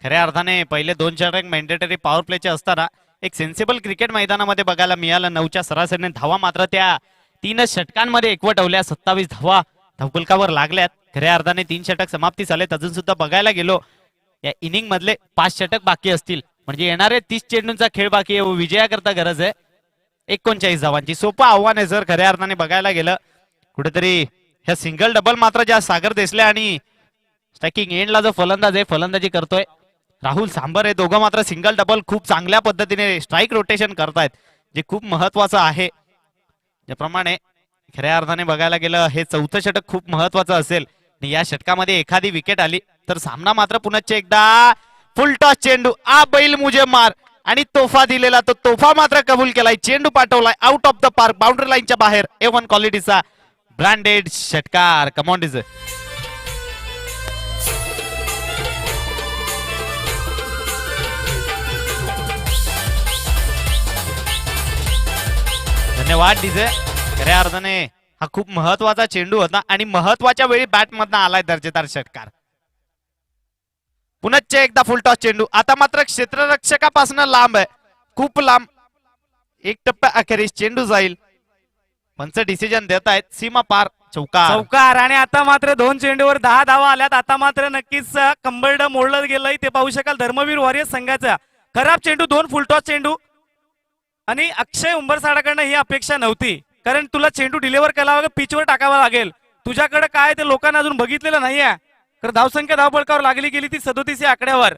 खऱ्या अर्थाने पहिले 2 षटक मॅन्डेटरी पॉवर प्लेचे असताना एक सेन्सिबल क्रिकेट मैदानामध्ये बघायला मिळालं. 9च्या सरासरीने धावा मात्र त्या 3 षटकांमध्ये एकवटवल्या. 27 धावा धावफलकावर लागल्यात. खऱ्या अर्थाने 3 षटक समाप्ती झालेत. अजून सुद्धा बघायला गेलो या इनिंग मधले 5 षटक बाकी असतील, म्हणजे येणारे 30 चेंडूंचा खेळ बाकी आहे. विजयाकरता गरज आहे 39 धावांची. सोपं आव्हान आहे जर खऱ्या अर्थाने बघायला गेलं. कुठेतरी ह्या सिंगल डबल मात्र ज्या सागर देसले आणि स्ट्रायकिंग एंडला जो फलंदाज आहे, फलंदाजी करतोय राहुल सांबर, हे दोघं मात्र सिंगल डबल खूप चांगल्या पद्धतीने स्ट्राईक रोटेशन करतायत, जे खूप महत्वाचं आहे. ज्याप्रमाणे खऱ्या अर्थाने बघायला गेलं हे 4थं षटक खूप महत्वाचं असेल. आणि या षटकामध्ये एखादी विकेट आली तर सामना मात्र पुन्हा एकदा फुल टॉस चेंडू, आ बैल मुझे मार, आणि तोफा दिलेला तो तोफा मात्र कबूल केलाय. चेंडू पाठवलाय out of the park, boundary लाईनच्या बाहेर. A1 क्वालिटीचा ब्रँडेड षटकार. Come on DJ. धन्यवाद डीजे. खऱ्या अर्थाने हा खूप महत्वाचा चेंडू होता आणि महत्वाच्या वेळी बॅट मधनं आलाय दर्जेदार षटकार. पुन्हा एकदा फुल टॉस चेंडू, आता मात्र क्षेत्ररक्षकापासून लांब आहे, खूप लांब. एक टप्प्या अखेरीस चेंडू जाईल. पंच डिसिजन देत आहेत सीमा पार. चौकार. आणि आता मात्र 2 चेंडूवर 10 धावा आल्यात. आता मात्र नक्कीच कंबरड मोडलं गेलंय, ते पाहू शकाल धर्मवीर वॉरियर्स संघाचा. खराब चेंडू, 2 फुलटॉस चेंडू. आणि अक्षय उंबरसाडाकडनं ही अपेक्षा नव्हती, कारण तुला चेंडू डिलिव्हर करावा लागेल, पिचवर टाकावा लागेल. तुझ्याकडे काय ते लोकांना अजून बघितलेलं नाहीये. तर धावसंख्या धावफलकावर लागली गेली ती 37 या आकड्यावर.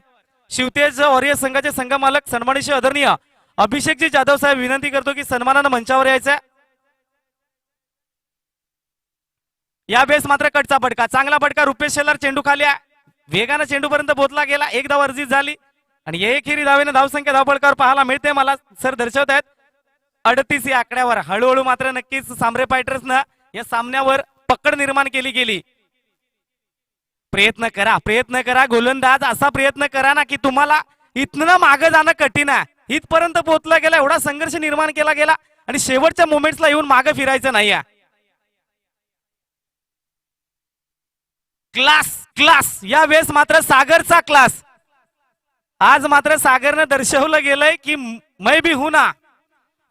शिवतेज वॉरियर्स संघाचे संघ मालक सन्मानित आदरणीय अभिषेकजी जाधव साहेब विनंती करतो की सन्मानानं मंचावर यायचं. यावेळेस मात्र कटचा फटका, चांगला फटका. रुपेश शेलार चेंडू खाली वेगानं चेंडू पर्यंत पोहोचला गेला. एक धाव अर्जित झाली आणि एकेरी धावेनं धावसंख्या धावफलकावर पाहायला मिळते. मला सर दर्शवत आहेत 38 या आकड्यावर. हळूहळू मात्र नक्कीच सांबरे फायटर्सनं या सामन्यावर पकड निर्माण केली गेली. प्रयत्न करा गोलंदाज, असा प्रयत्न करा ना की तुम्हाला इथनं मागं जाणं कठीण आहे. इथपर्यंत पोहोचला गेला, एवढा संघर्ष निर्माण केला गेला आणि शेवटच्या मोमेंट्सला येऊन मागं फिरायचं नाही. क्लास या वेळेस मात्र सागरचा क्लास. आज मात्र सागरनं दर्शवलं गेलंय की मै भी हूं ना.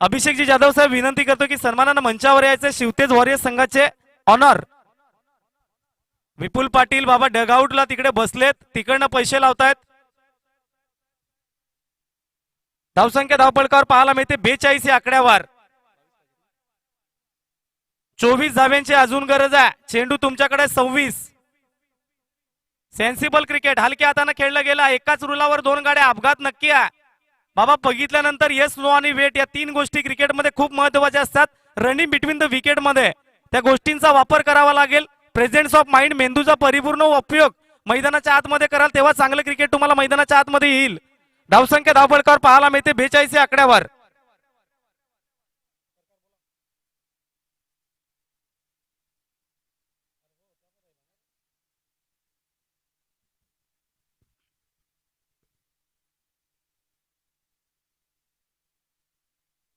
अभिषेकजी जाधव साहेब विनंती करतो की सन्मानानं मंचावर यायचं. शिवतेज वॉरियर्स संघाचे ऑनर विपुल पाटील बाबा डगआउटला तिकडे बसलेत, तिकडनं पैसे लावतायत. धावसंख्या धावफलकावर पाहायला मिळते 42 या आकड्यावर. 24 धाव्यांची अजून गरज आहे. चेंडू तुमच्याकडे 26. सेन्सिबल क्रिकेट, हलक्या हाताने खेळलं गेला. एकाच रुलावर 2 गाड्या, अपघात नक्की आहे बाबा. बघितल्यानंतर येस नो आणि वेट या 3 गोष्टी क्रिकेटमध्ये खूप महत्वाच्या असतात. रनिंग बिटवीन द विकेट मध्ये त्या गोष्टींचा वापर करावा लागेल. प्रेझेन्स ऑफ माइंड, मेंदूचा परिपूर्ण उपयोग मैदानाच्या आतमध्ये कराल तेव्हा चांगलं क्रिकेट तुम्हाला मैदानाच्या आतमध्ये येईल. धावसंख्या धावफलकावर पाहायला मिळते 42 या आकड्यावर.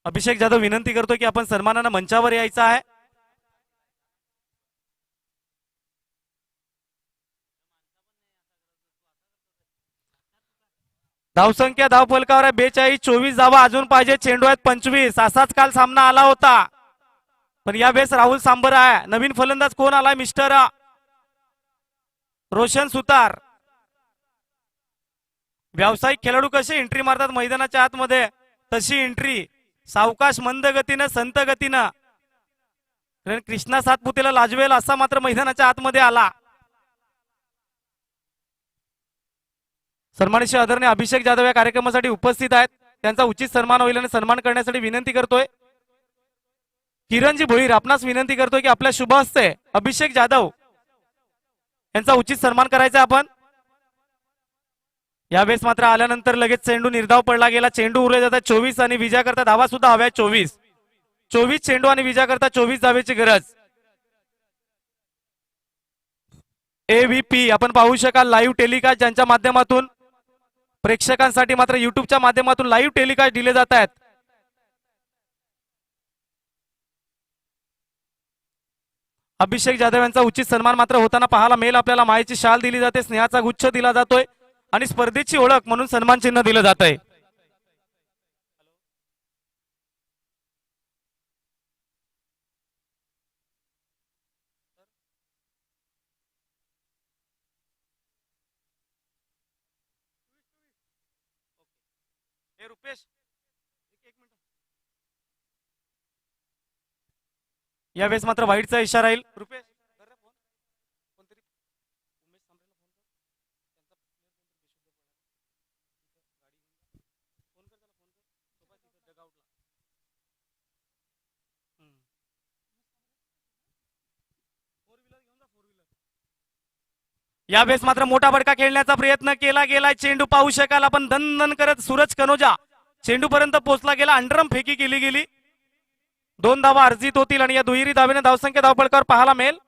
अभिषेक जाधव विनंती करतो की आपण सन्मानानं मंचावर यायचं आहे. धावसंख्या धावफलकावर आहे 42, 24 धावा अजून पाहिजे. चेंडू आहेत 25. असाच काल सामना आला होता, पण यावेळेस राहुल सांबर आहे. नवीन फलंदाज कोण आलाय? मिस्टर रोशन सुतार. व्यावसायिक खेळाडू कसे एंट्री मारतात मैदानाच्या आतमध्ये, तशी एंट्री सावकाश मंद गतीनं, संत गतीनं. कृष्णा सातपुतेला लाजवेल असा मात्र मैदानाच्या आतमध्ये आला. सन्मानित आदरणीय अभिषेक जाधव या कार्यक्रमासाठी उपस्थित आहेत. त्यांचा उचित सन्मान होईल आणि सन्मान करण्यासाठी विनंती करतोय किरणजी भोईर, आपणास विनंती करतोय की आपल्या शुभ हस्ते अभिषेक जाधव यांचा उचित सन्मान करायचा आपण. यावेळेस मात्र आल्यानंतर लगेच चेंडू निर्धाव पडला गेला. चेंडू उरले जातात 24 आणि विजया करता धावा सुद्धा हव्या 24 चेंडू आणि विजया करता 24 धावेची गरज. एव्हीपी आपण पाहू शकाल लाईव्ह टेलिकास्ट ज्यांच्या माध्यमातून प्रेक्षकांसाठी मात्र युट्यूबच्या माध्यमातून लाईव्ह टेलिकास्ट दिले जात आहेत. अभिषेक जाधव यांचा उचित सन्मान मात्र होताना पाहायला मिळेल आपल्याला. मायेची शाल दिली जाते, स्नेहाचा गुच्छ दिला जातोय आणि स्पर्धेची ओळख म्हणून सन्मान चिन्ह दिलं जात आहे. रुपेश एक मिनिट. यावेळेस मात्र वाईटचा इशारा येईल. रुपेश यावेळेस मात्र मोठा फटका खेळण्याचा प्रयत्न केला गेलाय. चेंडू पाहू शकाल आपण, दन करत सूरज कनोजा चेंडू पर्यंत पोहोचला गेला. अंडरम फेकी केली गेली. 2 धावा अर्जित होतील आणि या दुहेरी धावेने धावसंख्या धावफलकावर पाहायला मिळेल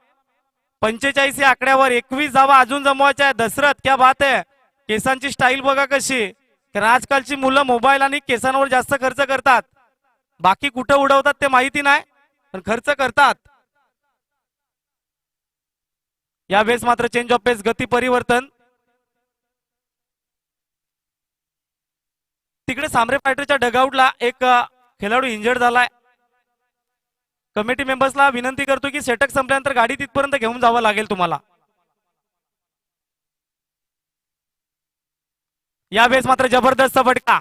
45 या आकड्यावर. 21 धावा अजून जमवायच्या आहे. दशरथ क्या बात आहे. केसांची स्टाईल बघा कशी, कारण आजकालची मुलं मोबाईल आणि केसांवर जास्त खर्च करतात. बाकी कुठं उडवतात ते माहिती नाही, पण खर्च करतात. यावेळेस मात्र चेंज ऑफ पेस, गती परिवर्तन. तिकडे सामरे फायटरच्या डगआउटला एक खेळाडू इंजर्ड झालाय. कमिटी मेंबर्सला विनंती करतो की षटक संपल्यानंतर गाडी तिथपर्यंत घेऊन जावं लागेल तुम्हाला. यावेळेस मात्र जबरदस्त फटका.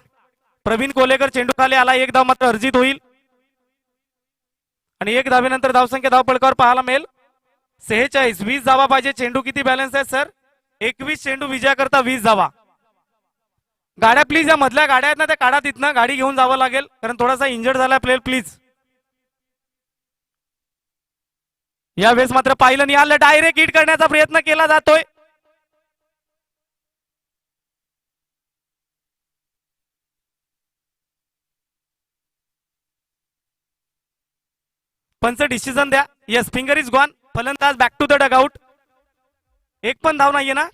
प्रवीण कोलेकर चेंडू खाली आला. 1 धाव मात्र अर्जित होईल आणि 1 धावेनंतर धावसंख्या धावफलकावर पाहायला मिळेल 46. 20 धावा पाहिजे. चेंडू किती बॅलन्स आहे सर? 21 चेंडू विजया करता 20 धावा. गाड्या प्लीज, या मधल्या गाड्या आहेत ना त्या काढा, तिथनं गाडी घेऊन जावं लागेल कारण थोडासा इंजर्ड झालाय प्लेयर. प्लीज. यावेळेस मात्र पाहिलं नाही आलं, डायरेक्ट हिट करण्याचा प्रयत्न केला जातोय. पंच डिसिजन द्या. Yes, finger is gone. फलंदाज बॅक टू द डगआउट. एक पण धाव नाहीये ना?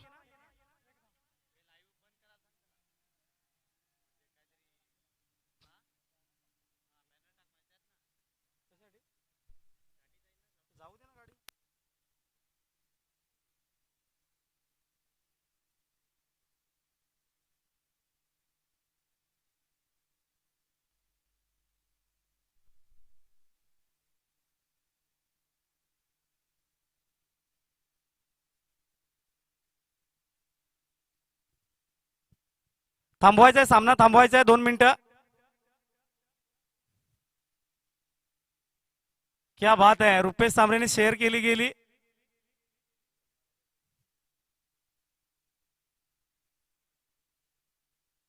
थांबवायचा आहे सामना, थांबवायचा आहे 2 मिनिटं. क्या बात आहे. रुपेश सांबरेने शेअर केली गेली.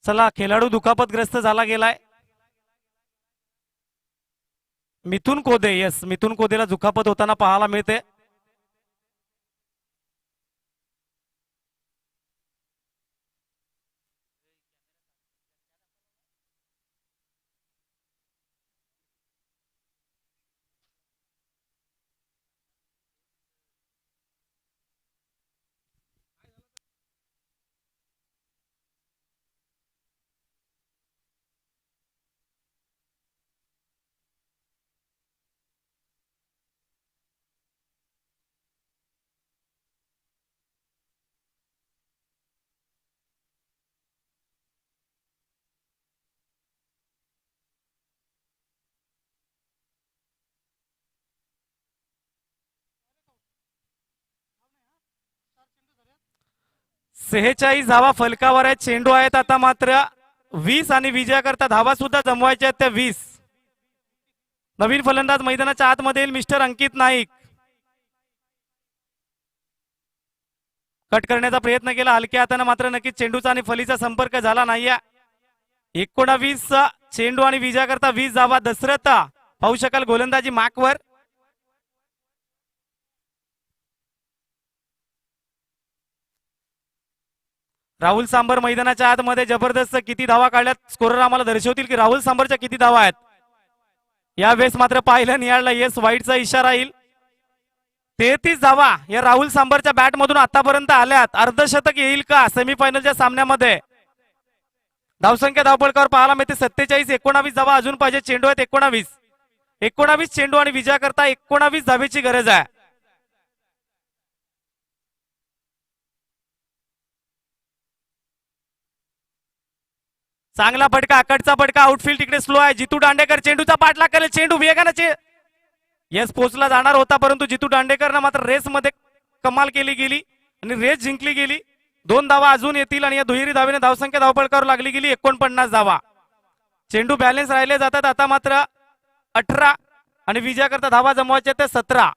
चला, खेळाडू दुखापतग्रस्त झाला गेलाय. मिथुन कोदे, येस, मिथुन कोदेला दुखापत होताना पाहायला मिळते. सेहेचाळीस धावा फलकावर आहेत, चेंडू आहेत आता मात्र 20 आणि विजयाकरता धावा सुद्धा जमवायच्या आहेत त्या 20. नवीन फलंदाज मैदानाच्या आतमध्ये येईल मिस्टर अंकित नाईक. कट करण्याचा प्रयत्न केला हलक्या हाताने, मात्र नक्कीच चेंडूचा आणि फलीचा संपर्क झाला नाहीये. 19 चेंडू आणि विजयाकरता 20 धावा. दशरथ पाहू शकाल गोलंदाजी माकवर. राहुल सांबर मैदानाच्या आतमध्ये जबरदस्त किती धावा काढल्यात स्कोरर आम्हाला दर्शवतील की राहुल सांबरच्या किती धावा आहेत. यावेळेस मात्र पाहिलं निहाळलं, येस वाईटचा इशारा येईल. 33 धावा या राहुल सांबरच्या बॅट मधून आतापर्यंत आल्यात. अर्धशतक येईल का सेमीफायनलच्या सामन्यामध्ये. धावसंख्या धावपळकावर पाहायला मिळते 47. 19 धावा अजून पाहिजे. चेंडू आहेत 19 चेंडू आणि विजयाकरता 19 धावेची गरज आहे. चांगला फटका, आकडचा फटका. आउटफील्ड तिकडे स्लो आहे. जितू दांडेकर चेंडूचा पाठलाग करेल. चेंडू वेगाने येस पोचला जाणार होता, परंतु जितू दांडेकरनं मात्र रेस मध्ये कमाल केली गेली आणि रेस जिंकली गेली. 2 धावा अजून येतील आणि या दुहेरी धावेने धावसंख्या धावपळकावर लागली गेली 49 धावा. चेंडू बॅलन्स राहिले जातात आता मात्र 18 आणि विजयाकरता धावा जमवायच्या ते 17.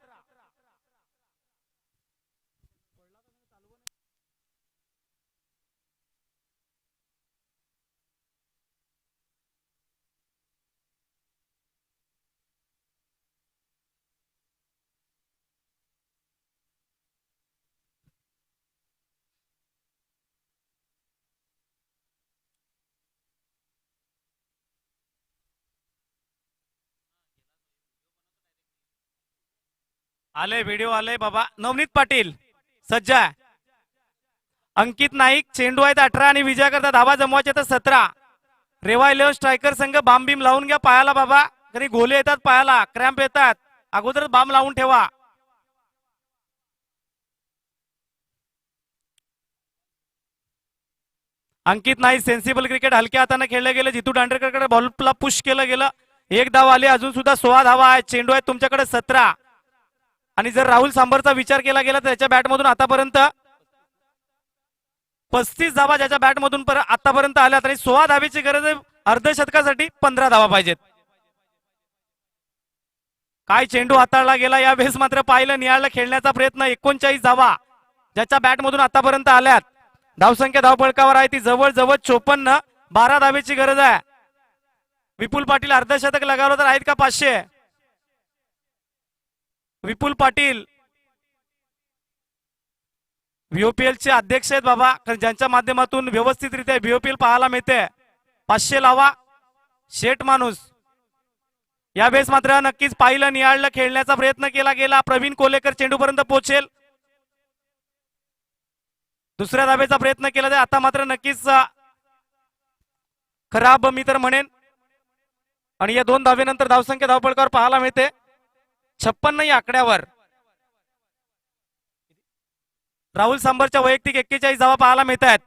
आले व्हिडिओ आले बाबा. नवनीत पाटील सज्ज आहे. अंकित नाईक चेंडू आहेत 18 आणि विजयाकरता धावा जमवायच्या तर 17. रेवा 11 स्ट्रायकर संघ बाम बीम लावून घ्या पायाला बाबा, कधी गोले येतात पायाला, क्रॅम्प येतात, अगोदरच बाम लावून ठेवा. अंकित नाईक सेन्सिबल क्रिकेट हलक्या हाताने खेळलं गेलं. जितू दांडेकरकडे बॉलला पुश केलं गेलं. 1 धाव आली, अजून सुद्धा 16 धावा आहेत. चेंडू आहेत तुमच्याकडे 17 आणि जर राहुल सांबरचा विचार केला गेला तर त्याच्या बॅटमधून आतापर्यंत 35 धावा ज्याच्या बॅटमधून आतापर्यंत आल्यात आणि 16 धावेची गरज आहे. अर्धशतकासाठी 15 धावा पाहिजेत. काय चेंडू हाताळला गेला. यावेळेस मात्र पाहिलं निहाळलं खेळण्याचा प्रयत्न. 39 धावा ज्याच्या बॅटमधून आतापर्यंत आल्यात. धावसंख्या धावपळकावर आहे ती जवळ 54. 12 धावेची गरज आहे. विपुल पाटील अर्धशतक लगावलं तर आहेत का 500. विपुल पाटील व्हीओपीएल चे अध्यक्ष आहेत बाबा, ज्यांच्या माध्यमातून व्यवस्थितरित्या व्हीओपीएल पाहायला मिळते. 500 लावा शेट माणूस. यावेळेस मात्र नक्कीच पाहिलं निहाळलं खेळण्याचा प्रयत्न केला गेला. प्रवीण कोलेकर चेंडूपर्यंत पोहोचेल. दुसऱ्या धावेचा प्रयत्न केला जाईल. आता मात्र नक्कीच खराब मी तर म्हणेन आणि या 2 धावेनंतर धावसंख्या धावपळकावर पाहायला मिळते 56 या आकड्यावर. राहुल सांबरच्या वैयक्तिक 41 धावा पाहायला मिळत आहेत.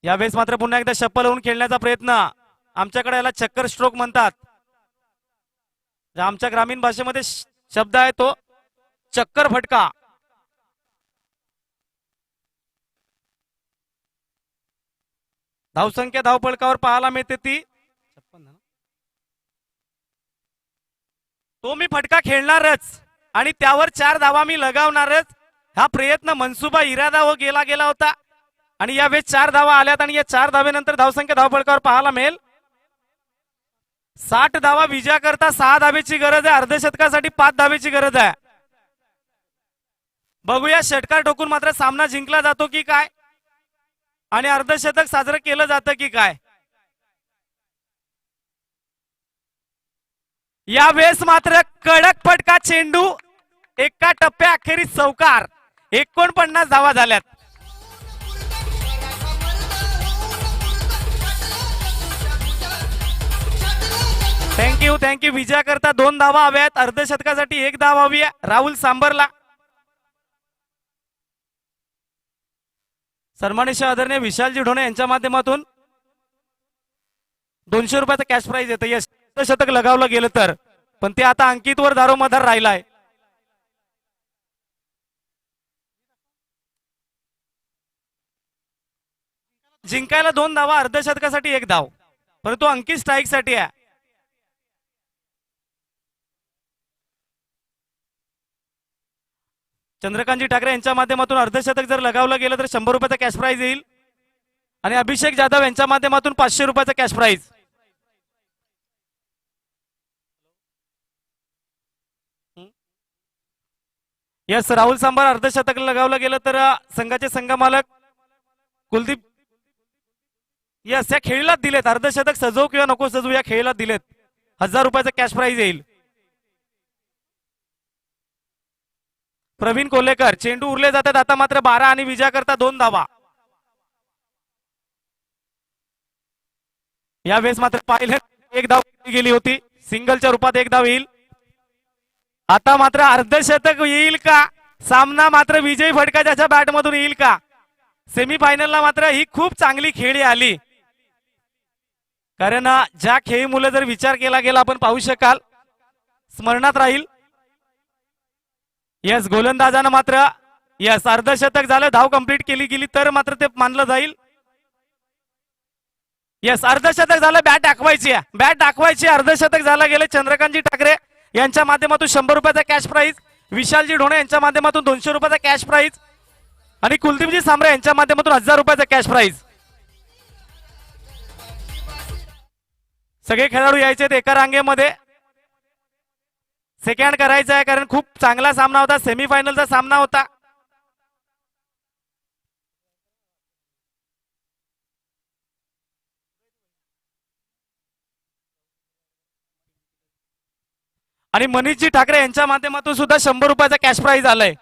यावेळेस मात्र पुन्हा एकदा शप्पल होऊन खेळण्याचा प्रयत्न. आमच्याकडे याला चक्कर स्ट्रोक म्हणतात. आमच्या ग्रामीण भाषेमध्ये शब्द आहे तो चक्कर फटका. धावसंख्या धावपळकावर पाहायला मिळते ती 56. तो मी फटका खेळणारच आणि त्यावर 4 धावा मी लगावणारच. हा प्रयत्न मनसुबा इरादा हो गेला होता आणि यावेळेस 4 धावा आल्यात आणि या 4 धावेनंतर धावसंख्या धावपळकावर पाहायला मिळेल 60 धावा विजयाकरता 6 धावेची गरज आहे, अर्धशतकासाठी 5 धावेची गरज आहे. बघूया षटकार ठोकून मात्र सामना जिंकला जातो की काय आणि अर्धशतक साजरं केलं जातं की काय. या वेळेस मात्र कडक फटका चेंडू, एका टप्प्या अखेरीस चौकार. 49 धावा झाल्यात. थँक्यू विजयाकरता 2 धावा हव्यात, अर्धशतकासाठी 1 धाव हवी आहे राहुल सांबरला. सन्मानित आदरणीय विशालजी ढोणे यांच्या माध्यमातून 200 रुपयाचं कॅश प्राइज येतं. यश शतक लगावलं गेलं तर, पण ते आता अंकितवर दारोमदार राहिलाय. जिंकायला 2 धावा, अर्धशतकासाठी 1 धाव, परंतु अंकित स्ट्राईक साठी आहे. चंद्रकांतजी ठाकरे यांच्या माध्यमातून अर्धशतक जर लगावलं गेलं तर 100 रुपयाचा कॅश प्राइज येईल आणि अभिषेक जाधव यांच्या माध्यमातून 500 रुपयाचा cash prize. Yes Rahul Sambar अर्धशतक लगावलं गेलं तर संघाचे संघ मालक कुलदीप यस या खेळीला दिलेत. अर्धशतक सजवू किंवा नको सजवू या खेळीला दिलेत. 1000 रुपयाचा कॅश प्राइज येईल. प्रवीण कोल्हेकर चेंडू उरले जातात आता मात्र 12 आणि विजया करता 2 धावा. या वेळेस मात्र पाहिलं 1 धाव गेली होती, सिंगलच्या रूपात 1 धाव येईल. आता मात्र अर्धशतक येईल का, सामना मात्र विजयी फटका ज्याच्या बॅट मधून येईल का. सेमीफायनलला मात्र ही खूप चांगली खेळी आली, कारण ज्या खेळी मुलं जर विचार केला गेला आपण पाहू शकाल स्मरणात राहील. यस गोलंदाजानं मात्र यस अर्धशतक झालं, धाव कंप्लीट केली गेली तर मात्र ते मानलं जाईल. यस अर्धशतक झालं, बॅट दाखवायची अर्धशतक झालं गेले. चंद्रकांतजी ठाकरे यांच्या माध्यमातून 100 रुपयाचा कॅश प्राइज, विशालजी ढोणे यांच्या माध्यमातून 200 रुपयाचा कॅश प्राइज आणि कुलदीपजी सांबरे यांच्या माध्यमातून 1000 रुपयाचा कॅश प्राइज. सगळे खेळाडू यायचे एका रांगेमध्ये. सेकंड करायचा आहे कारण खूप चांगला सामना होता, सेमीफायनलचा सामना होता. आणि मनीषजी ठाकरे यांच्या माध्यमातून सुद्धा 100 रुपयाचा कॅश प्राइज आलाय.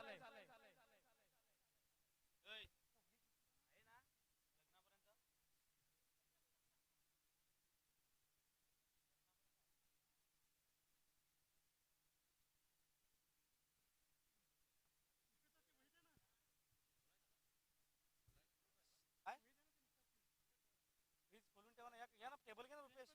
टेबल घ्या ना रुपेश.